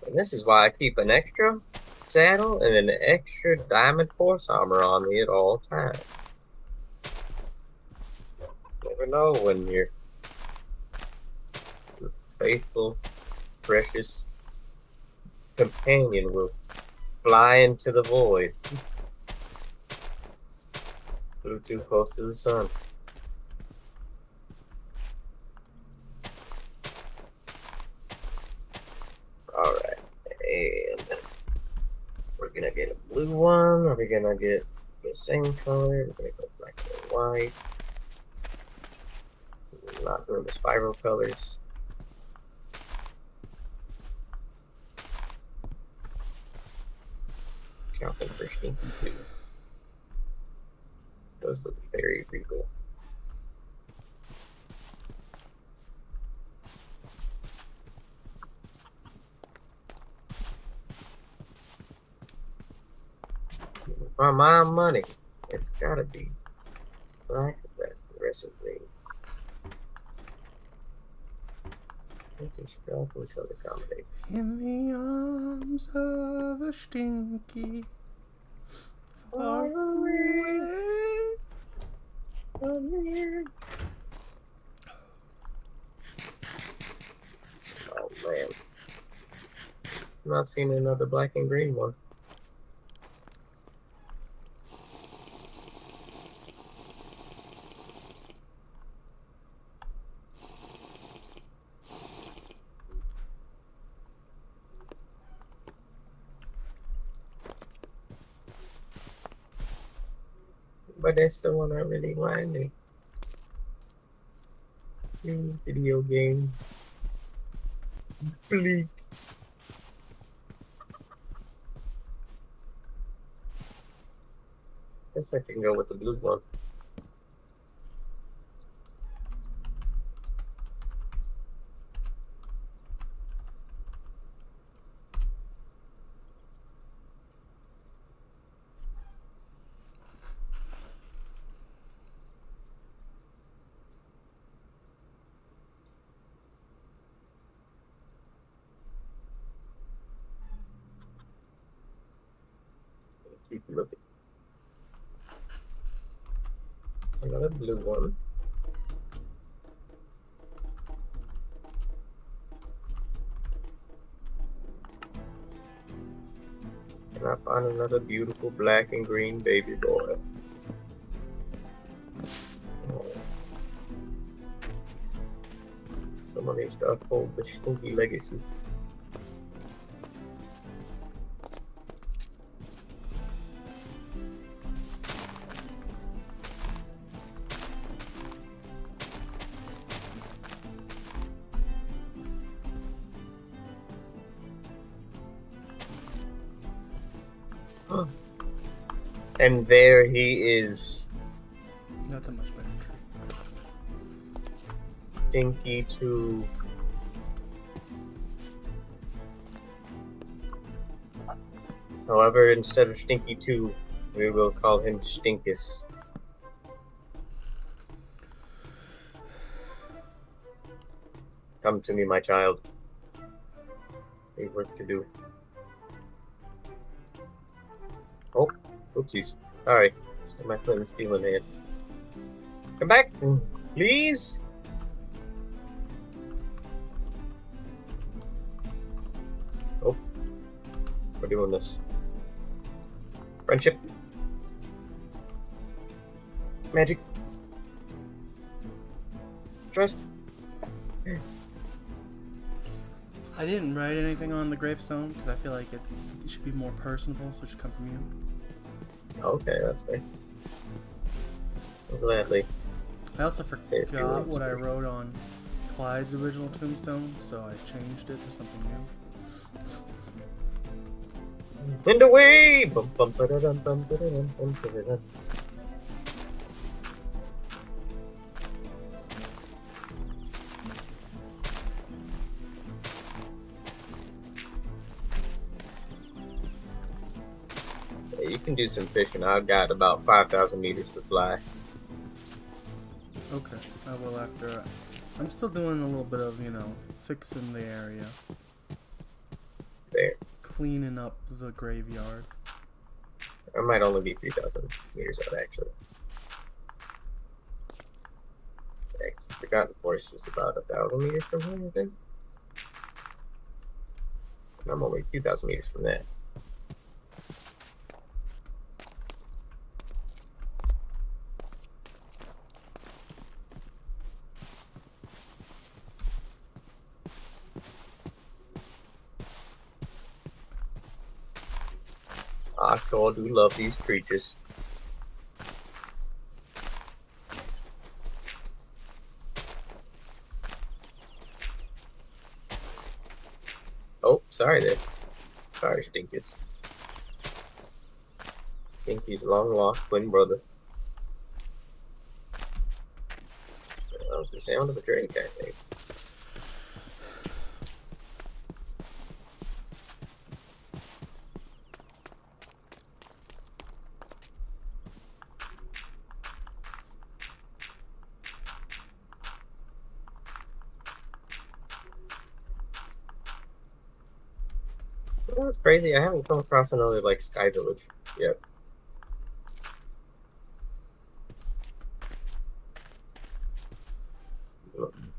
And this is why I keep an extra saddle and an extra diamond force armor on me at all times. Never know when your faithful, precious companion will fly into the void. Flew too close to the sun. Alright, and we're gonna get a blue one. Are we gonna get the same color? We're gonna go black and white. We're not doing the spiral colors. Shopping for stinky too. Those look very regal. For my money, it's gotta be black that aggressively. Color combination. In the arms of a stinky far away from here. Oh man. I'm not seeing another black and green one. But that's the one I really wanted. Please, video game. Please. Guess I can go with the blue one. Keep looking. It's another blue one. And I find another beautiful black and green baby boy. Oh. Someone needs to uphold the stinky legacy. And there he is. That's a much better tree. Stinky 2. However, instead of Stinky 2, we will call him Stinkus. Come to me, my child. We have work to do. Oh, oopsies. Sorry. My friend is stealing hand. Come back, please. Oh, we're doing this. Friendship. Magic. Trust. I didn't write anything on the gravestone because I feel like it should be more personable, so it should come from you. Okay, that's fair. Gladly. I also If you forgot want what I to. wrote on Clyde's original tombstone, so I changed it to something new. Wind away! Bum, bum, ba-da-dum, bum, ba-da-dum, bum, ba-da-dum. Yeah, you can do some fishing. I've got about 5,000 meters to fly. Okay, I will after. I'm still doing a little bit of, fixing the area. There. Cleaning up the graveyard. I might only be 3,000 meters out, actually. Next, the Forgotten Forest is about 1,000 meters from here, I think. And I'm only 2,000 meters from that. I sure do love these creatures. Oh, sorry there. Sorry, Stinkus. Stinky's long lost twin brother. That was the sound of a drake, I think. Oh, that's crazy. I haven't come across another like sky village yet.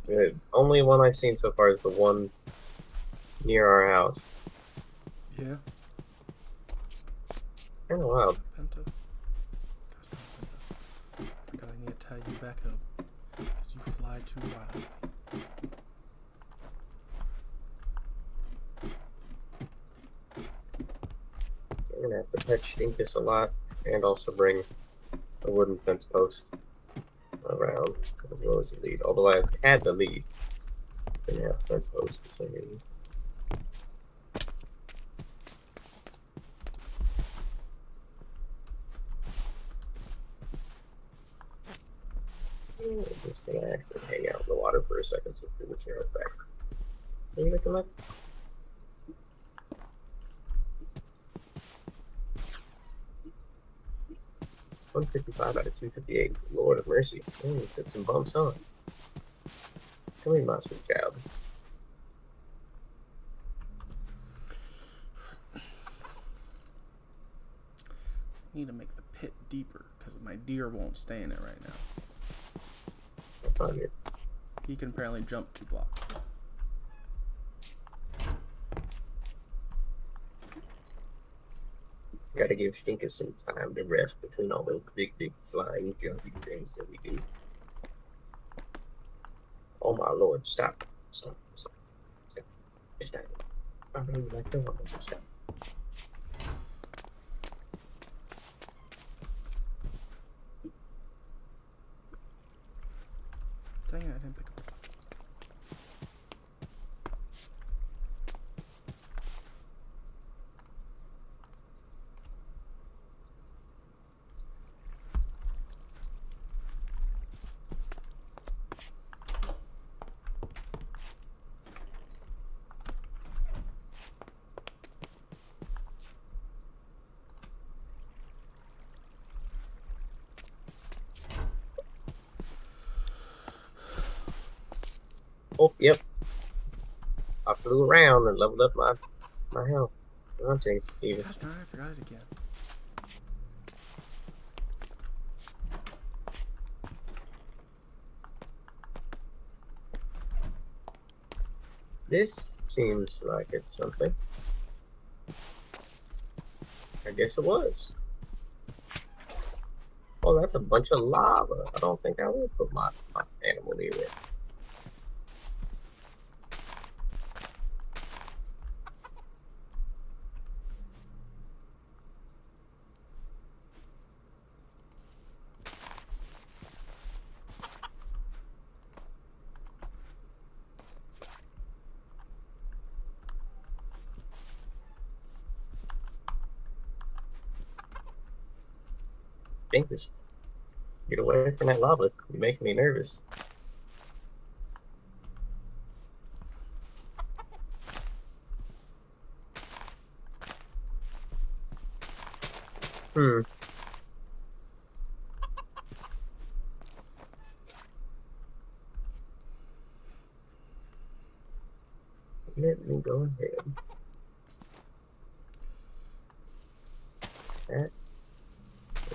The only one I've seen so far is the one near our house. Yeah. Kind of wild. Penta. Forgot I need to tie you back up. Because you fly too wildly. I'm gonna have to pet Stinkus a lot and also bring a wooden fence post around as well as a lead. Although I had the lead. Didn't have fence post for some reason. I'm just gonna actually hang out in the water for a second so we can share it back. Are you gonna come up? $155 out of 258. Lord of mercy. You took some bumps on. Come here, my sweet child. Need to make the pit deeper because my deer won't stay in it right now. That's not good. He can apparently jump 2 blocks. Gotta give Stinkus some time to rest between all those big flying jumpy things that we do. Oh my lord, stop. Stop. Stop. Stop. Stop. I really like the one. Stop. Dang it, I didn't pick up the buckets. Oh, yep. I flew around and leveled up my health. Hunting, even. Gosh darn, I forgot it again. This seems like it's something. I guess it was. Oh, that's a bunch of lava. I don't think I will put my animal near it. Dinkus. Get away from that lava. You're making me nervous. Hmm. Let me go ahead. That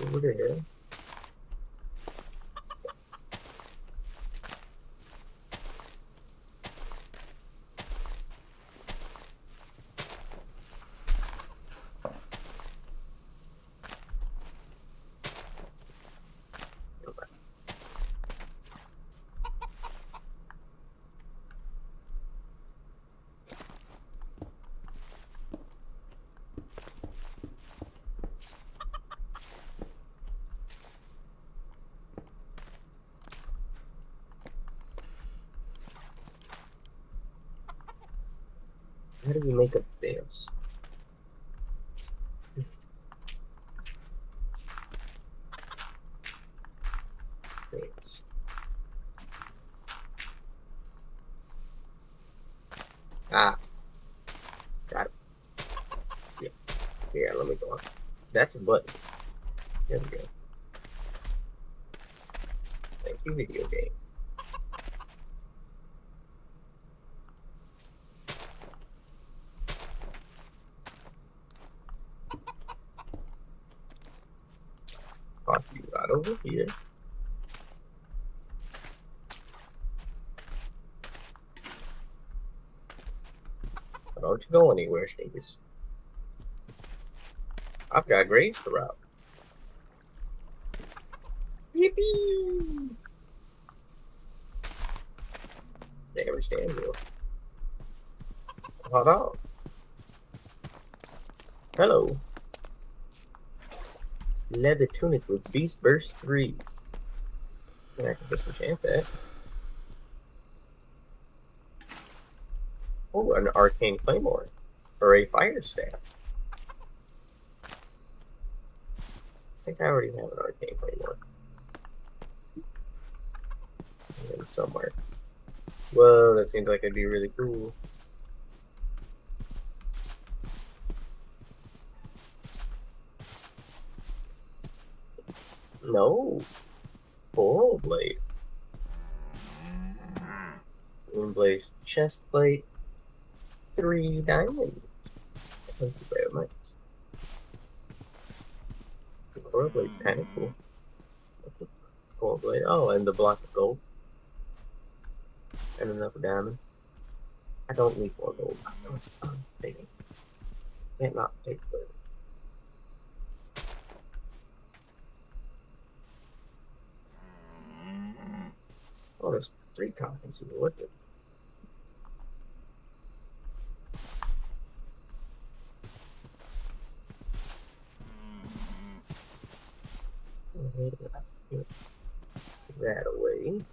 over there. How do you make a dance? Dance. Ah, got it. Yeah, yeah. Let me go on. That's a button. There we go. Thank you, video game. Pop you right over here. Don't you go anywhere, Stinkus. I've got graves to route. Yippee! Damage Daniel. Hold on. Hello. Leather tunic with Beast Burst 3. I can disenchant that. Oh, an arcane claymore. Or a fire staff. I think I already have an arcane claymore. Somewhere. Whoa, that seems like it'd be really cool. No. Coral blade. Moonblade chest plate. 3 diamonds. That's the way it might. The coral blade's kind of cool. Coral blade. Oh, and the block of gold. And another diamond. I don't need more gold. I'm taking. Can't not take gold. Oh, there's 3 coffins in the liquid. Get that away.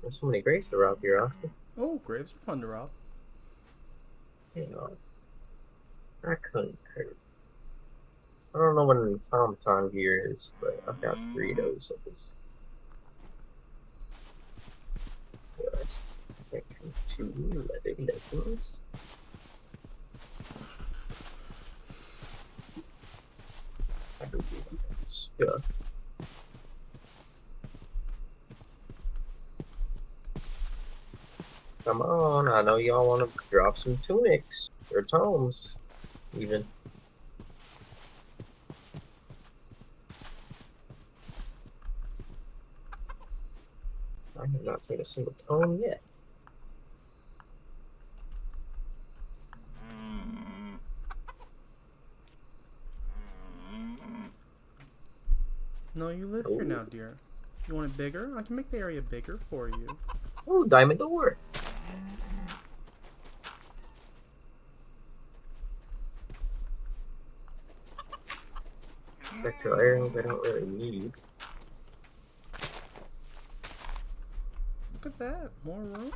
There's so many graves around here, Austin. Oh, graves are fun to rob. Hang on. I couldn't hurt. I don't know what an automaton gear is, but I've got 3 of those of this. Just pick 2 leather leggings. I do that stuff. Come on, I know y'all want to drop some tunics or tomes, even. I have not seen a single tome yet. No, you live here now, dear. You want it bigger? I can make the area bigger for you. Oh, diamond ore. Spectral arrows I don't really need. Look at that, more room.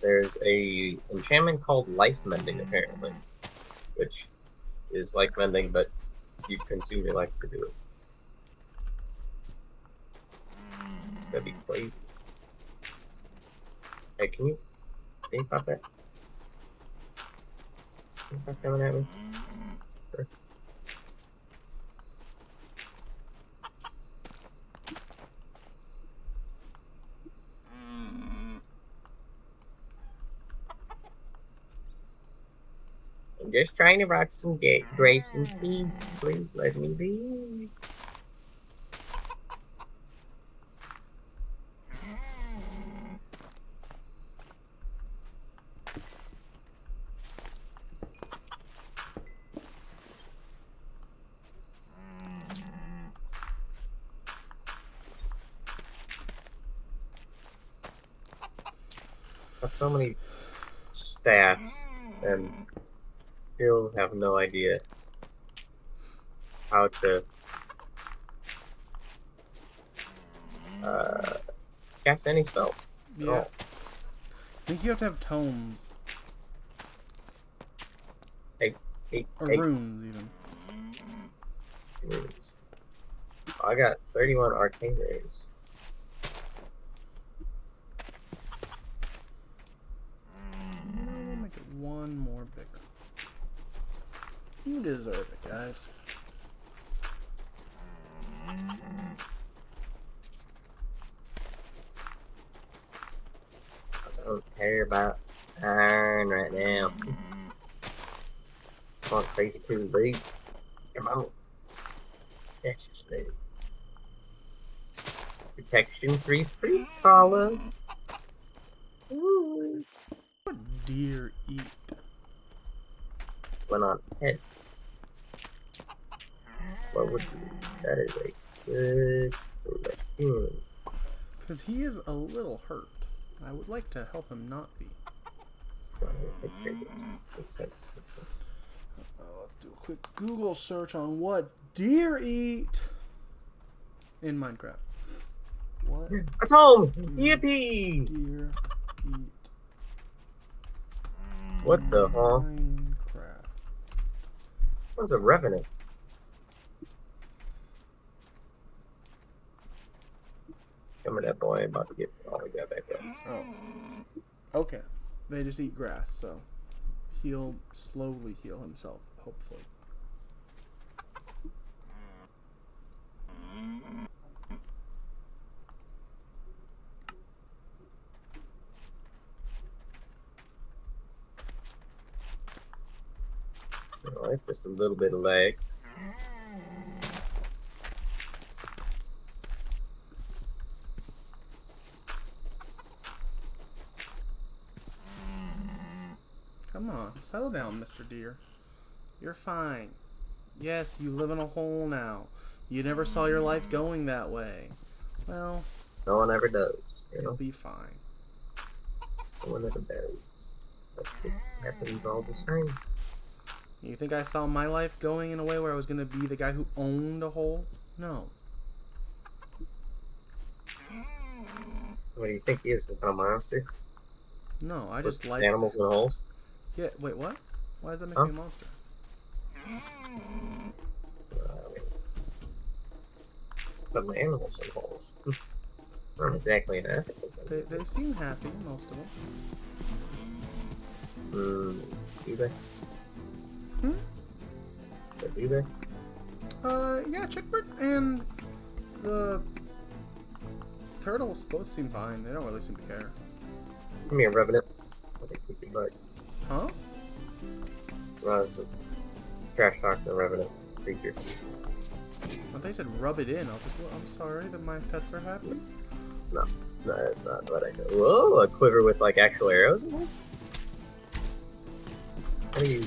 there's a enchantment called life mending, apparently, which is life mending, but you consume your life to do it. That'd be crazy. Hey, can you stop that? Can you stop coming at me? Sure. I'm just trying to rock some grapes in peace. Please let me be. Got so many staffs and still have no idea how to cast any spells at Yeah. all. I think you have to have tomes. Hey, or runes, even. Runes. I got 31 arcane runes. I'll make it one more bigger. You deserve it, guys. I don't care about iron right now. Come on, crazy cool dude. Come on. That's just me. Protection 3 priest collar. Ooh. What deer eat? Went on head. What would you? That is a good question. Because he is a little hurt. I would like to help him not be. Makes sense. Makes sense. Let's do a quick Google search on what deer eat in Minecraft. What It's home! Yippee! deer eat What the huh? Minecraft? What's a revenant? Come here, that boy. I'm about to get all the way back up. Oh. Okay. They just eat grass, so he'll slowly heal himself, hopefully. Alright, just a little bit of lag. Come on, settle down, Mr. Deer. You're fine. Yes, you live in a hole now. You never saw your life going that way. Well, No one ever does. It'll be fine. No one ever does. But it happens all the time. You think I saw my life going in a way where I was going to be the guy who owned a hole? No. What do you think he is? Some kind of monster? No, I just like animals in holes. Yeah, wait, what? Why does that make me a monster? Putting animals in holes. Not exactly an ethical thing. They seem happy, most of them. Do they? Do they? Yeah, Chickbird and the turtles both seem fine. They don't really seem to care. Give me a revenant. I think we can butt. Huh? It's a trash talk the revenant creature. I thought you said rub it in. I was like, well, I'm sorry that my pets are happy. No, that's not what I said. Whoa, a quiver with like actual arrows in it? How do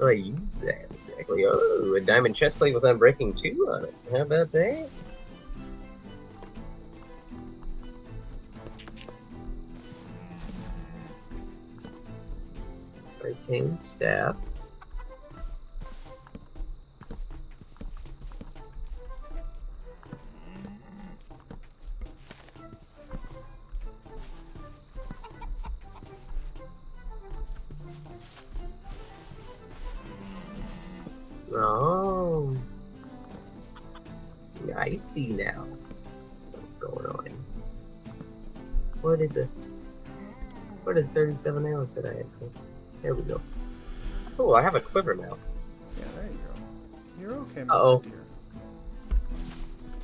I use that exactly? Oh, a diamond chestplate with Unbreaking 2 on it. How about that? Arcane staff. Oh. Yeah, I see now what's going on. What is 37 arrows that I had? There we go. Oh, I have a quiver now. Yeah, there you go. You're okay, Mr. Uh-oh. Deer.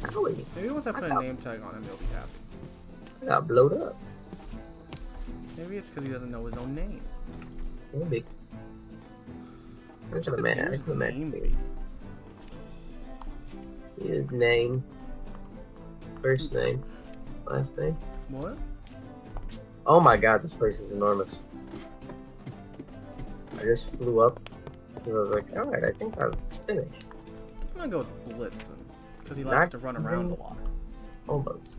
Owie. Maybe once I put a name tag on him, he'll be happy. I got blowed up. Maybe it's because he doesn't know his own name. Maybe. Where's the man? Where's the man? His name. First name. Last name. What? Oh my god, this place is enormous. I just flew up. And I was like, alright, I think I've finished. I'm gonna go with Blitzen. Because he likes to run around a lot. Almost.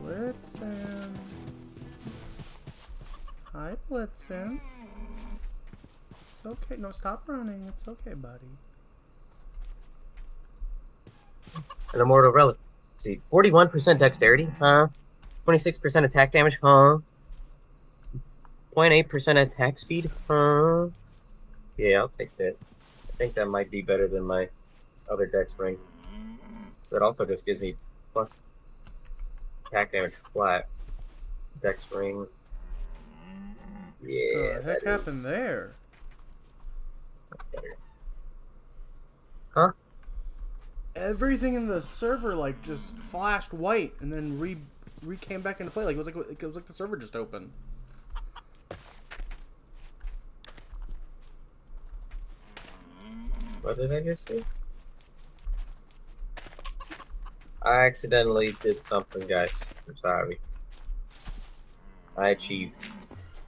Blitzen. Hi, Blitzen. It's okay. No, stop running. It's okay, buddy. An immortal relic. Let's see, 41% dexterity, huh? 26% attack damage, huh? 0.8% attack speed, huh? Yeah, I'll take that. I think that might be better than my other dex ring. That also just gives me plus attack damage flat. Dex ring. Yeah. What the heck happened there? Better. Huh? Everything in the server like just flashed white and then re came back into play. Like it was like the server just opened. What did I just see? I accidentally did something, guys. I'm sorry. I achieved.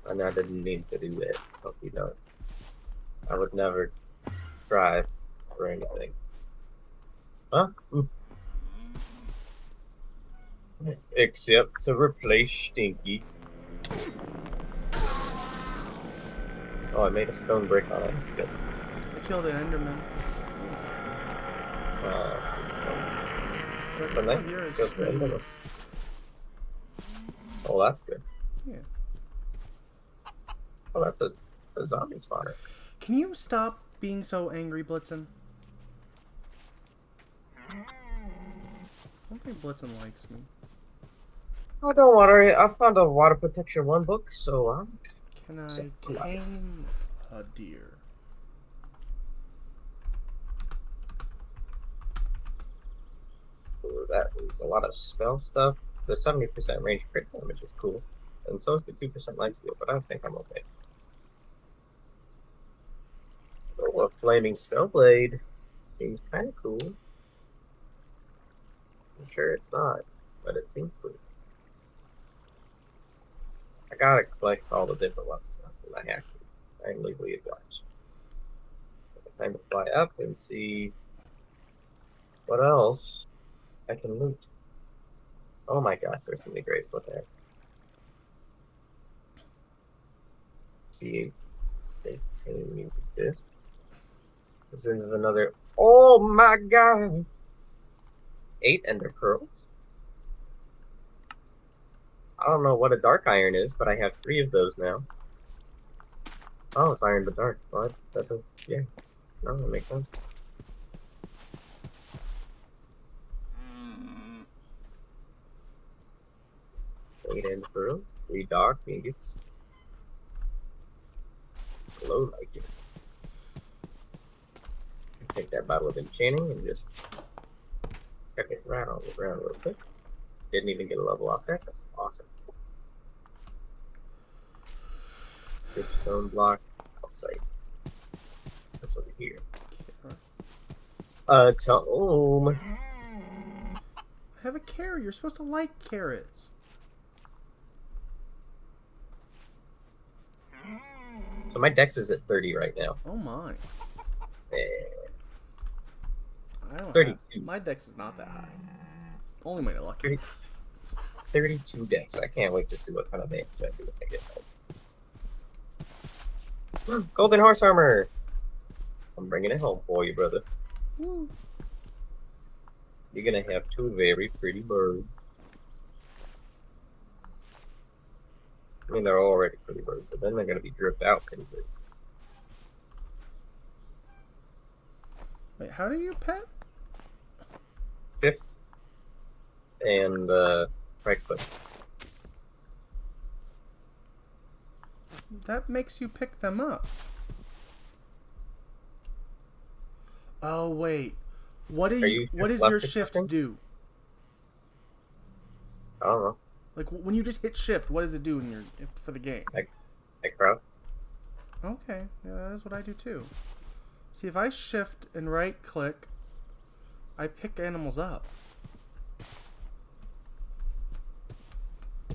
And I didn't mean to do that. Hope you know it. I would never try for anything. Huh? Except to replace Stinky. Oh, I made a stone brick on it. That's good. I killed an Enderman. That's fun. But nice yours. kill for Enderman. Oh, that's good. Yeah. Oh, that's a zombie spawner. Can you stop being so angry, Blitzen? I don't think Blitzen likes me. Oh, don't worry. I found a water protection 1 book, so I'm... Can I tame a deer? Ooh, that is a lot of spell stuff. The 70% range crit damage is cool. And so is the 2% lifesteal, but I think I'm okay. Oh, a flaming spellblade. Seems kind of cool. I'm sure it's not, but it seems cool. I gotta collect all the different weapons that I have to. I'm legally obliged. Time to fly up and see what else I can loot. Oh my gosh, there's so many great stuff there. See, they music disc. This is another. Oh my god! 8 ender pearls. I don't know what a dark iron is, but I have 3 of those now. Oh, it's iron but dark. What? Yeah. No, that makes sense. Eight ender pearls, 3 dark ingots. Glow like it. Take that bottle of enchanting and just check it right on the ground real quick. Didn't even get a level off that. That's awesome. Stone block. I'll say. That's over here. Tome. Have a carrot. You're supposed to like carrots. So my dex is at 30 right now. Oh my. I don't 32. My dex is not that high. Only my lucky. 32 dex. I can't wait to see what kind of damage I do when I get home. Golden horse armor. I'm bringing it home for you, brother. Woo. you're gonna have two very pretty birds. I mean, they're already pretty birds, but then they're gonna be dripped out pretty birds. Wait, how do you pet? Shift and right click. That makes you pick them up. Oh wait, what do you? What does your shift do? I don't know. Like when you just hit shift, what does it do in your for the game? I crouch. Okay, yeah, that's what I do too. See, if I shift and right click, I pick animals up.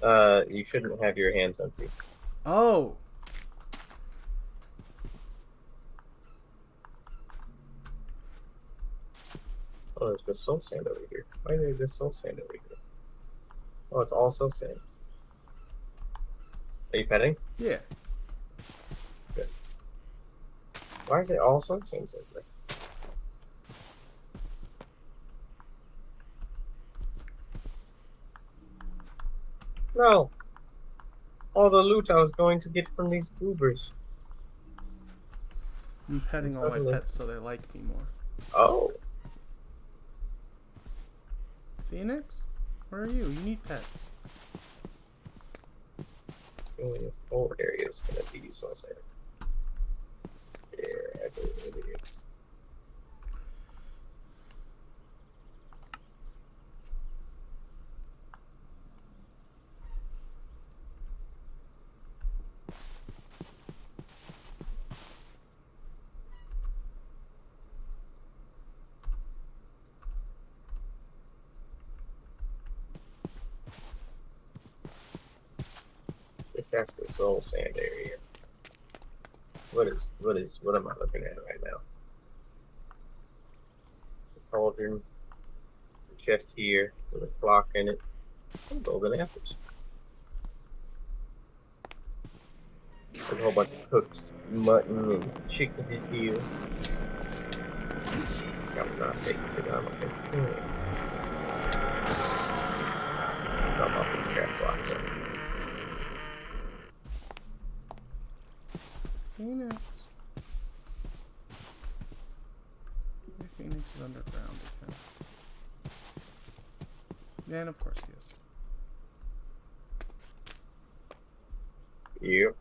You shouldn't have your hands empty. Oh. Oh, there's just soul sand over here. Why is there just soul sand over here? Oh, it's all soul sand. Are you petting? Yeah. Good. Why is it all soul sand over there? No! All the loot I was going to get from these goobers. I'm petting all my pets so they like me more. Oh. Phoenix? Where are you? You need pets. This whole area is gonna be so sad. Yeah, I believe it is. That's the soul sand area. What am I looking at right now? The cauldron, the chest here with a clock in it, and golden apples. There's a whole bunch of cooked mutton and chicken in here. I'm not taking it down like this. Drop off the crap box there. Phoenix. Maybe Phoenix is underground again. Yeah, and of course he is. Yep.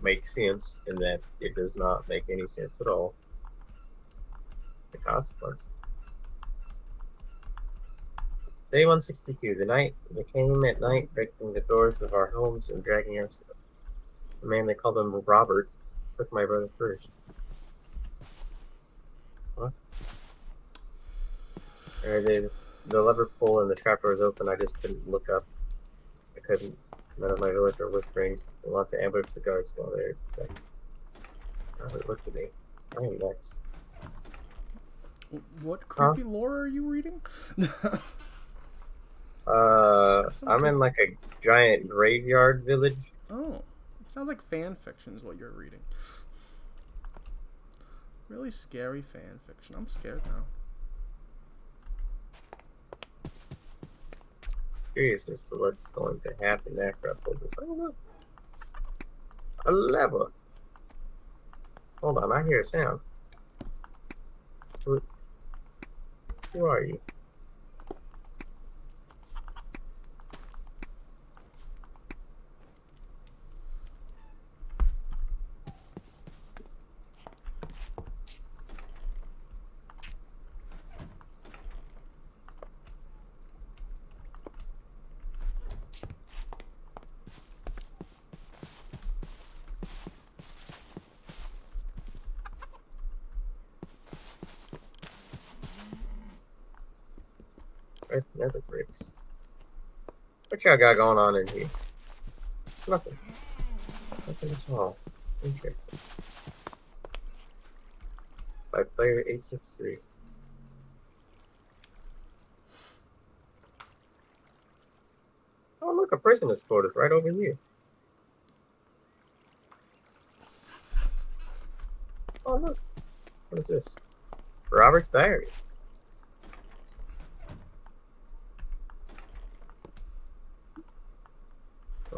Makes sense in that it does not make any sense at all. The consequence. Day 162. The night they came at night, breaking the doors of our homes and dragging us. The man they called him Robert took my brother first. What? The lever pull and the trapdoor was open. I just couldn't look up. I couldn't. None of my village were whispering. They want to ambush the guards while they're like. Robert looked at me. I am next. What creepy lore are you reading? I'm in like a giant graveyard village. Oh, it sounds like fan fiction is what you're reading. Really scary fan fiction. I'm scared now. Curious as to what's going to happen after I pull this. I don't know. A lever. Hold on, I hear a sound. Who are you? Nether bricks. What y'all got going on in here? Nothing. Nothing at all. Interesting. By player 863. Oh look, a prisoner's quarters right over here. Oh look. What is this? Robert's diary.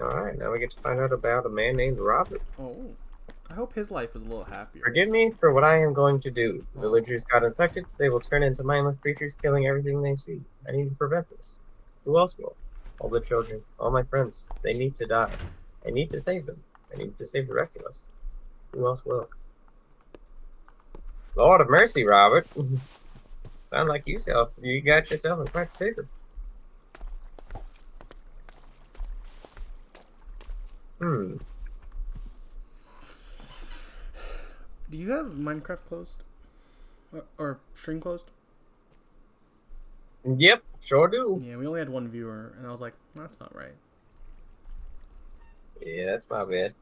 Alright, now we get to find out about a man named Robert. Oh. I hope his life was a little happier. Forgive me for what I am going to do. Oh. Villagers got infected, so they will turn into mindless creatures, killing everything they see. I need to prevent this. Who else will? All the children, all my friends, they need to die. I need to save them. I need to save the rest of us. Who else will? Lord of mercy, Robert. Sound like you got yourself in quite a pickle. Do you have Minecraft closed? Or stream closed? Yep, sure do. Yeah, we only had one viewer, and I was like, that's not right. Yeah, that's my bad.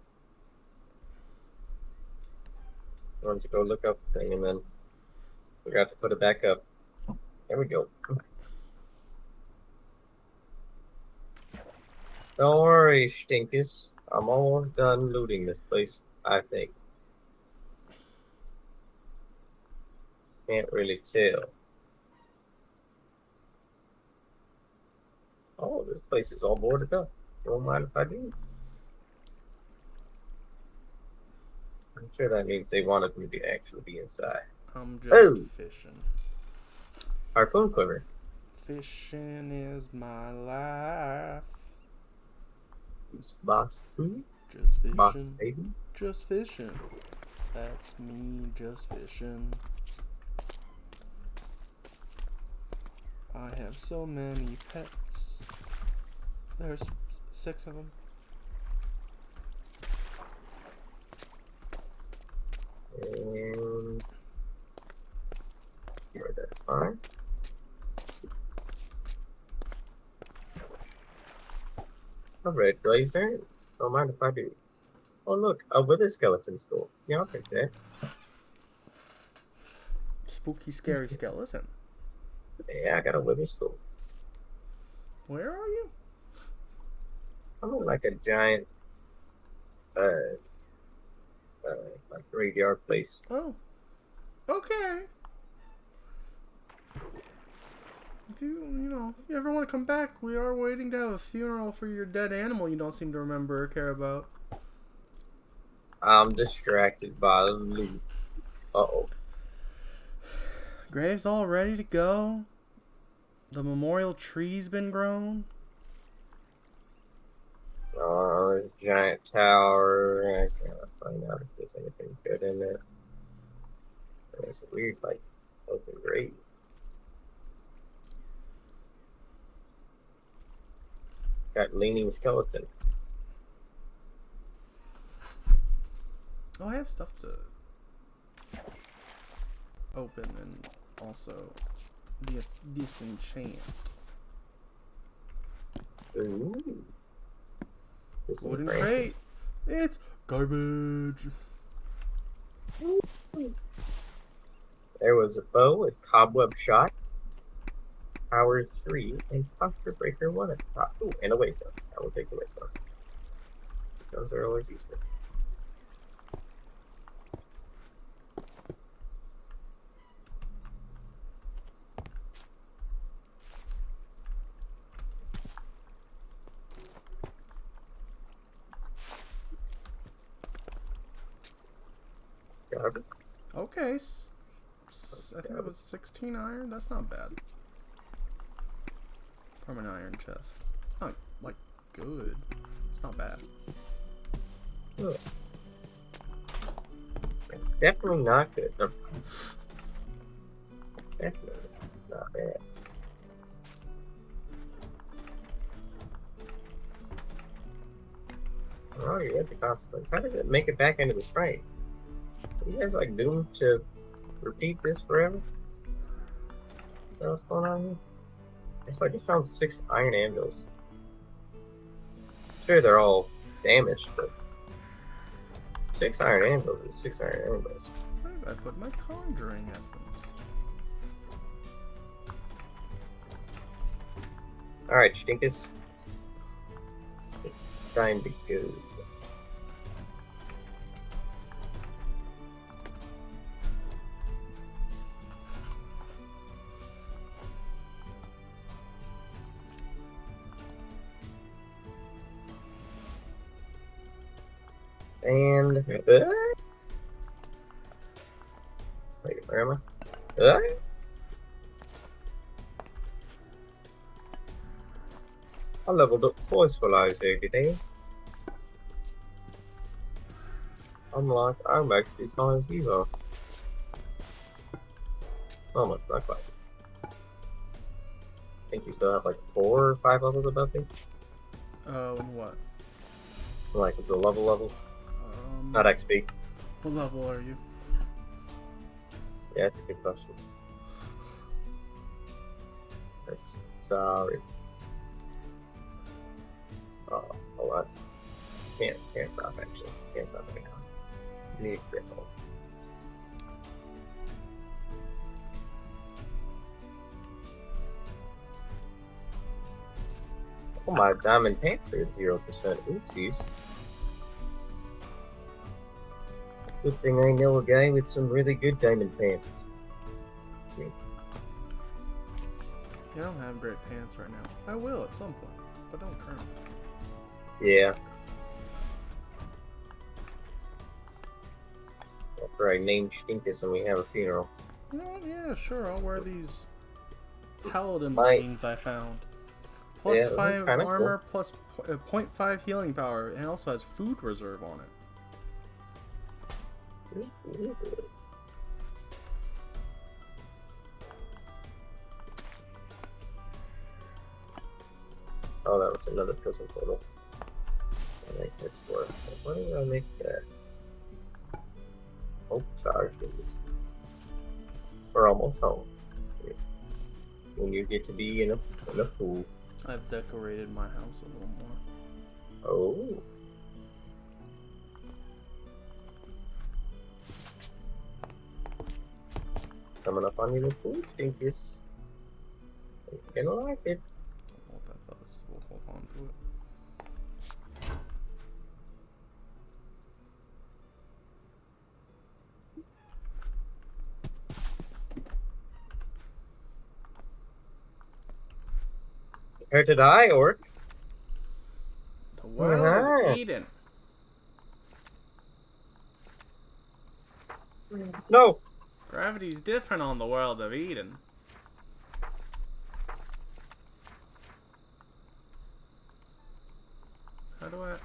I wanted to go look up the thing and then forgot to put it back up. There we go. Don't worry, Stinkus. I'm all done looting this place, I think. Can't really tell. Oh, this place is all boarded up. Don't mind if I do. I'm sure that means they wanted me to actually be inside. I'm just fishing. Harpoon quiver. Fishing is my life. Box 2. Just fishing. Box baby. Just fishing. That's me just fishing. I have so many pets. There's 6 of them. And here, that's fine. A red glazed iron. Don't mind if I do. Oh look, a wither skeleton skull. Yeah, I'll take that. Spooky, scary skeleton. Yeah, I got a wither skull. Where are you? I'm in like a giant, like graveyard place. Oh, okay. If you ever want to come back, we are waiting to have a funeral for your dead animal you don't seem to remember or care about. I'm distracted by the loot. Uh-oh. Grave's all ready to go. The memorial tree's been grown. Oh, there's a giant tower. I can't find out if there's anything good in there. There's a weird, like, open grave. Got leaning skeleton. Oh, I have stuff to open and also disenchant. Ooh. Wooden crate. It's garbage. There was a bow with cobweb shot, power 3, and posture breaker 1 at the top. Ooh, and a waystone. I will take the waystone. Stones are always useful. Garbage. Okay. I think that was 16 iron. That's not bad. From an iron chest. Not, like, good. It's not bad. Good. Definitely not good. No. Definitely not bad. Oh, you had the consequence. How did it make it back into the sprite? Are you guys like doomed to repeat this forever? What's going on here? I just found 6 iron anvils. Sure, they're all damaged, but 6 iron anvils is 6 iron anvils. Where did I put my conjuring essence? Alright, Stinkus. It's time to go. And wait, where am I? I leveled up twice while I was here today. Unlocked our max this time as Evo. Almost, not quite. I think you still have like 4 or 5 levels above me. And what? Like the level. Not XP. What level are you? Yeah, that's a good question. Oops, sorry. Oh, hold on. Can't stop actually. Can't stop right now. Need a grip hold. Oh, my diamond pants are at 0%. Oopsies. Good thing I know a guy with some really good diamond pants. You don't have great pants right now. I will at some point, but don't currently. Yeah. After I name Stinkus and we have a funeral. Yeah, sure. I'll wear these paladin My- leggings I found. Plus Yeah, 5 kinda armor, plus 0.5 healing power, and it also has food reserve on it. Oh, that was another prison portal. I like that store. Why did I make that? Oh, sorry, please. We're almost home. When you get to be in a pool. I've decorated my house a little more. Oh. Coming up on you in the pool, Stinkus. You're gonna like it. Hold that thought. We'll hold on to it. Prepare to die, or? The world of Eden. No! Gravity's different on the world of Eden. How do I...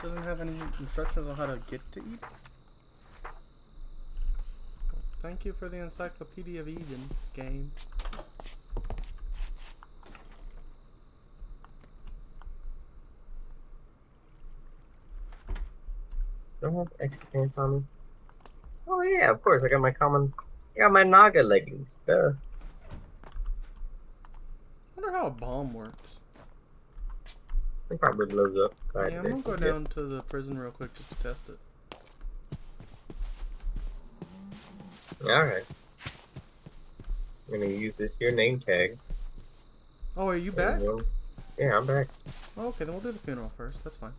Doesn't have any instructions on how to get to Eden? Thank you for the Encyclopedia of Eden game. Don't have extra pants on me. Oh yeah, of course. I got my Naga leggings. Duh. I wonder how a bomb works. It probably blows up. Yeah, I'm gonna go down to the prison real quick just to test it. Alright. I'm gonna use your name tag. Oh, are you back? Yeah, I'm back. Oh, okay, then we'll do the funeral first. That's fine.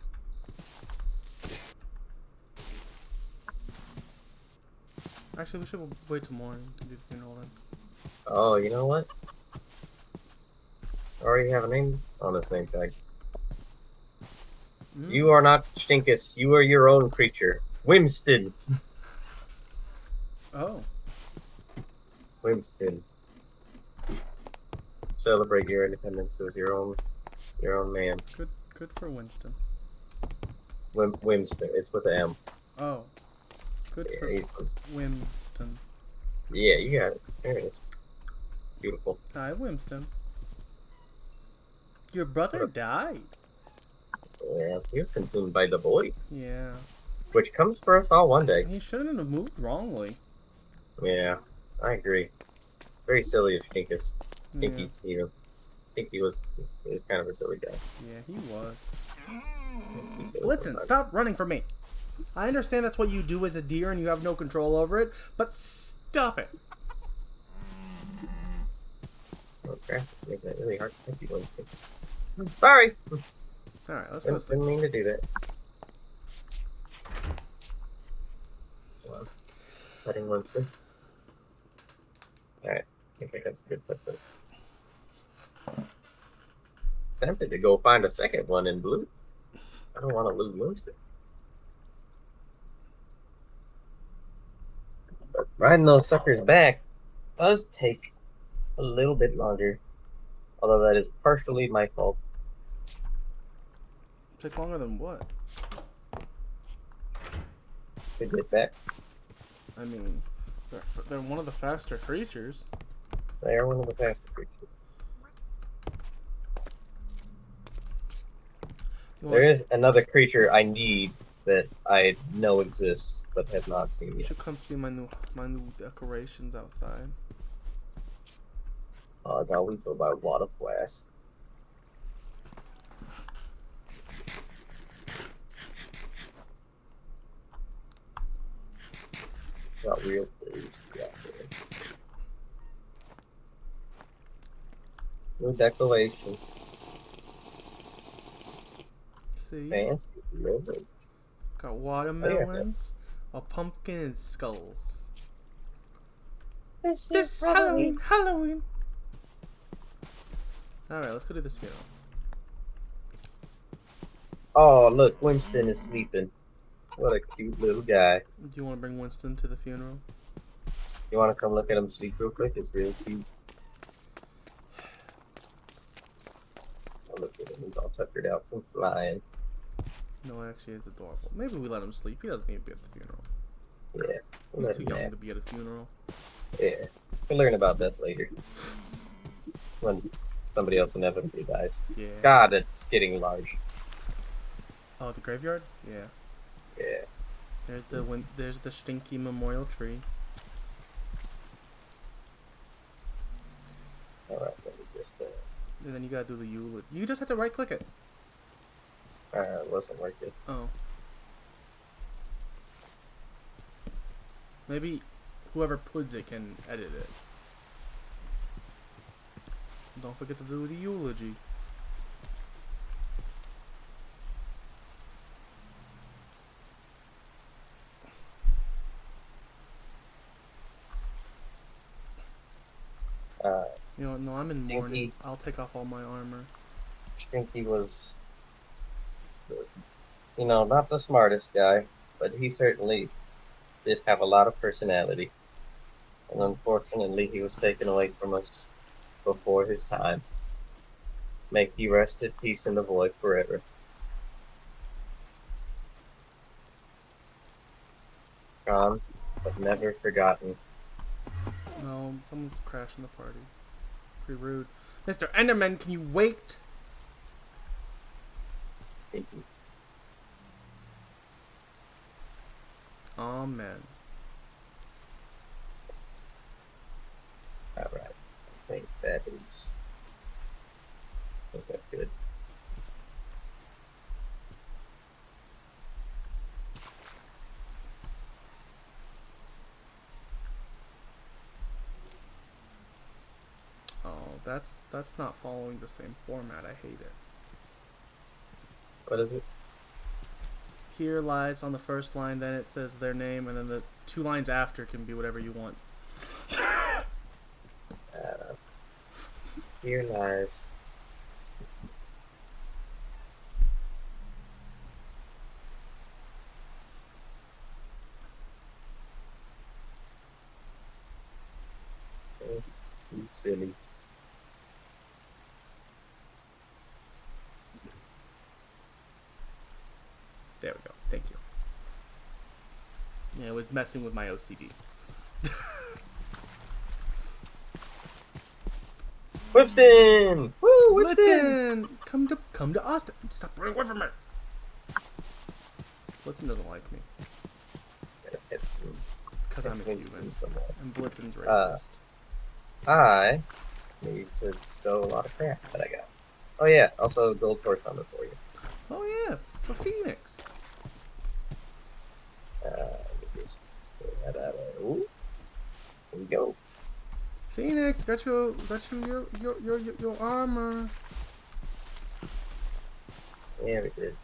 Actually, we should wait till morning to do the funeral then. Oh, you know what? I already have a name on this name tag. You are not Stinkus. You are your own creature. Wimston. Oh. Wimston. Celebrate your independence as your own man. Good for Winston. Wimston. It's with an M. Oh. Good for Winston. Yeah, you got it. There it is. Beautiful. Hi, Winston. Your brother died. Yeah, he was consumed by the void. Yeah. Which comes for us all one day. He shouldn't have moved wrongly. Yeah, I agree. Very silly of Stinkus. I think he was kind of a silly guy. Yeah, he was. Blitzen, stop running from me. I understand that's what you do as a deer and you have no control over it, but stop it. Oh, grass is making it really hard to hit Winston. Sorry. Alright, let's go. Didn't mean to do that. Well, cutting Winston. Alright, I think that's a good person. Tempted to go find a second one in blue. I don't want to lose Winston. riding those suckers back does take a little bit longer. Although that is partially my fault. Take longer than what? To get back. I mean, they're one of the faster creatures. They are one of the faster creatures. There is another creature I need that I know exists but have not seen You yet. should come see my new decorations outside. Now we fill by water flask. Got real trees out there. New decorations. See? Fancy, really. Got watermelons, a pumpkin, and skulls. This is Halloween. Halloween. Alright, let's go to this funeral. Oh, look, Winston is sleeping. What a cute little guy. Do you want to bring Winston to the funeral? You want to come look at him sleep real quick? It's really cute. Oh, look at him. He's all tuckered out from flying. No, actually, it's adorable. Maybe we let him sleep. He doesn't need to be at the funeral. Yeah. He's too young to be at a funeral. Yeah. We'll learn about death later. When somebody else inevitably dies. Yeah. God, it's getting large. Oh, the graveyard? Yeah. Yeah. There's the stinky memorial tree. Alright, let me just, And then you gotta do the eulogy. You just have to right click it. it wasn't working. Oh. Maybe whoever puts it can edit it. Don't forget to do the eulogy. You know, no, I'm in mourning. I'll take off all my armor. Stinky was, you know, not the smartest guy, but he certainly did have a lot of personality. And unfortunately, he was taken away from us before his time. May he rest at peace in the void forever. Gone, but never forgotten. No, someone's crashing the party. Pretty rude. Mr. Enderman, can you wait? Amen. Alright, I think that is... I think that's good. Oh, that's not following the same format. I hate it. What is it? Here lies on the first line, then it says their name, and then the 2 lines after can be whatever you want. Here lies. You silly. There we go. Thank you. Yeah, it was messing with my OCD. Whipston! Woo, Whipston! Listen! Come to Austin. Stop running away from me. Blitzen doesn't like me. It's because I'm a human. somewhere. And Blitzen's racist. I need to stow a lot of crap that I got. Oh yeah, also gold torch number for you. Oh yeah, for Phoenix. Let me just pull that out of ooh. Here we go. Phoenix, got you your armor. Yeah, we did.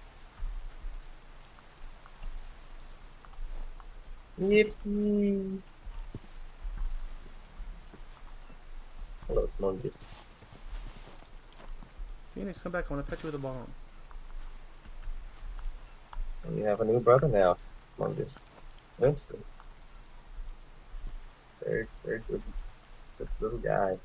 Yippee! Hello, Smungus. Phoenix, come back. I want to pet you with a bomb. And you have a new brother now, Smungus. Winston. Very, very good, good little guy.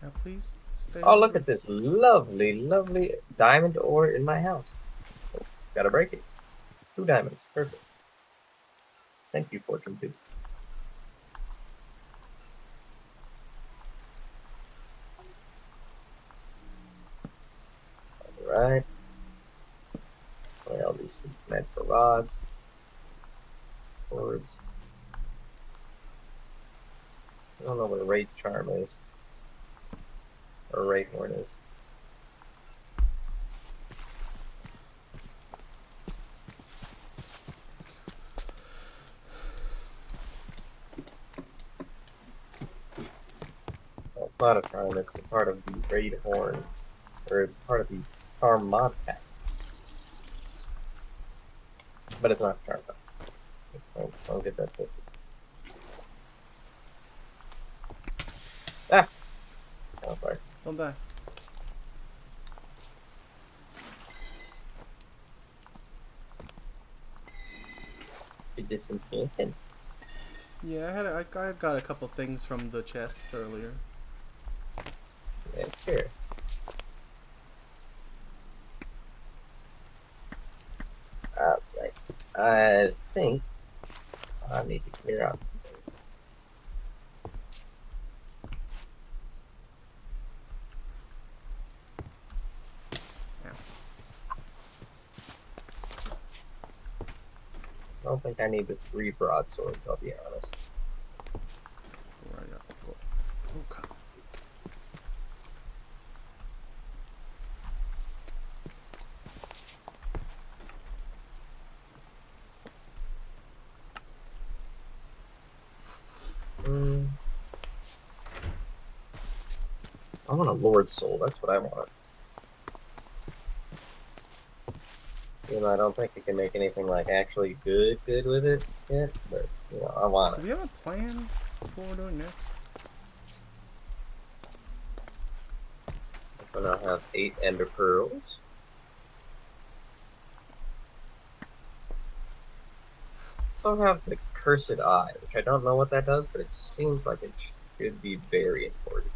Now please stay. Oh, look at this lovely, lovely diamond ore in my house. Oh, gotta break it. 2 diamonds. Perfect. Thank you, Fortune 2. Alright. All these magical rods. Swords. I don't know what a Wraith Charm is. Or a Wraith Horn is. Well, it's not a charm, it's a part of the Wraith Horn. Or it's part of the Charm mod pack. But it's not a charm. Don't get that twisted. Ah! Oh, sorry. Don't die. It disenchanted. Yeah, I got a couple things from the chests earlier. That's fair. Right. I think I need to clear out some things. Yeah. I don't think I need the 3 broadswords, I'll be honest. Right up. Okay. I want a Lord Soul, that's what I want. You know, I don't think I can make anything like actually good with it yet, but you know, I want Do it. we have a plan for what we're doing next? So now I have 8 Ender Pearls. So I have the Cursed Eye, which I don't know what that does, but it seems like it should be very important.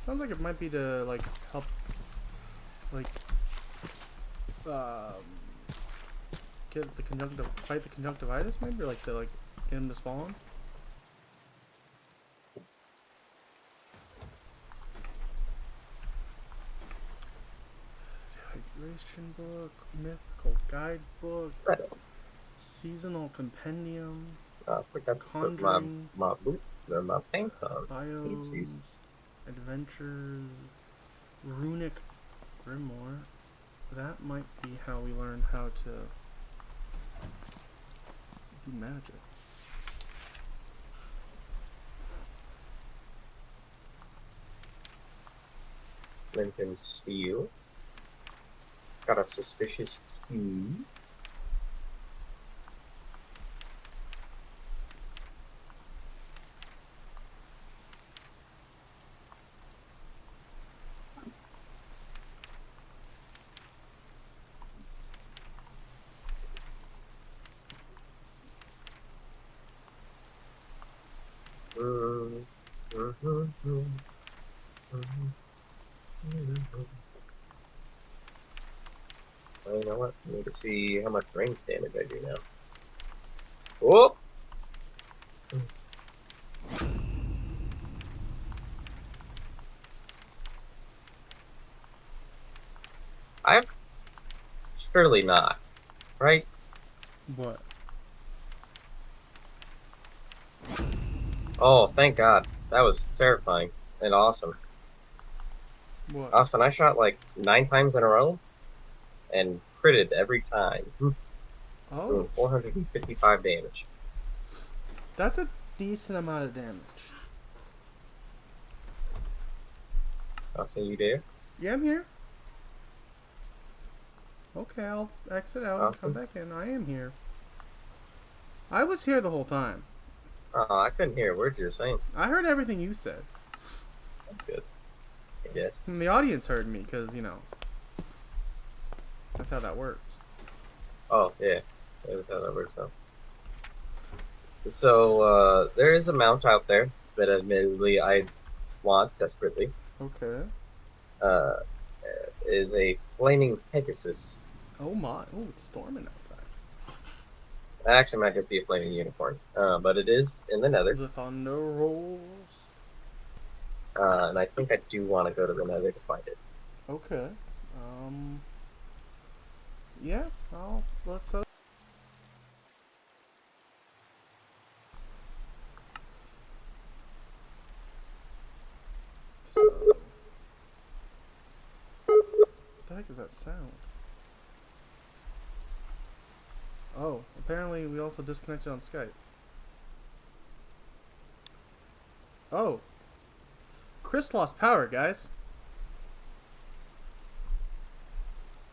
Sounds like it might be to like help, like, get the fight the conjunctivitis, maybe, or like to like get him to spawn. Hydration book, mythical guidebook, Right. seasonal compendium, I forgot to put conjuring, my pants on. bios, Oopsies. adventures, runic grimoire. That might be how we learn how to do magic. Lincoln Steel. Got a suspicious key. Well, you know what? I need to see how much range damage I do now. Oh! I'm surely not, right? What? Oh, thank God. That was terrifying and awesome. What? Austin, I shot like 9 times in a row and critted every time. Oh, Doing 455 damage. that's a decent amount of damage. Austin, you there? Yeah, I'm here. Okay, I'll exit out and come back in. I am here. I was here the whole time. Oh, I couldn't hear a word you were saying. I heard everything you said. That's good. I guess. And the audience heard me, because, you know, that's how that works. Oh, yeah. That is how that works out. So there is a mount out there that admittedly I want desperately. Okay. Uh, is a flaming Pegasus. Oh my! Oh, it's storming outside. That actually might just be a flaming unicorn, but it is in the Nether. The thunder rolls. And I think I do want to go to the Nether to find it. Okay. Yeah. Let's. So. What the heck is that sound? Oh, apparently we also disconnected on Skype. Oh. Chris lost power, guys.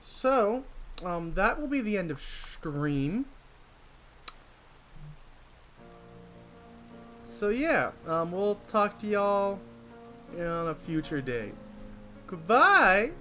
So, that will be the end of stream. So yeah, we'll talk to y'all on a future date. Goodbye!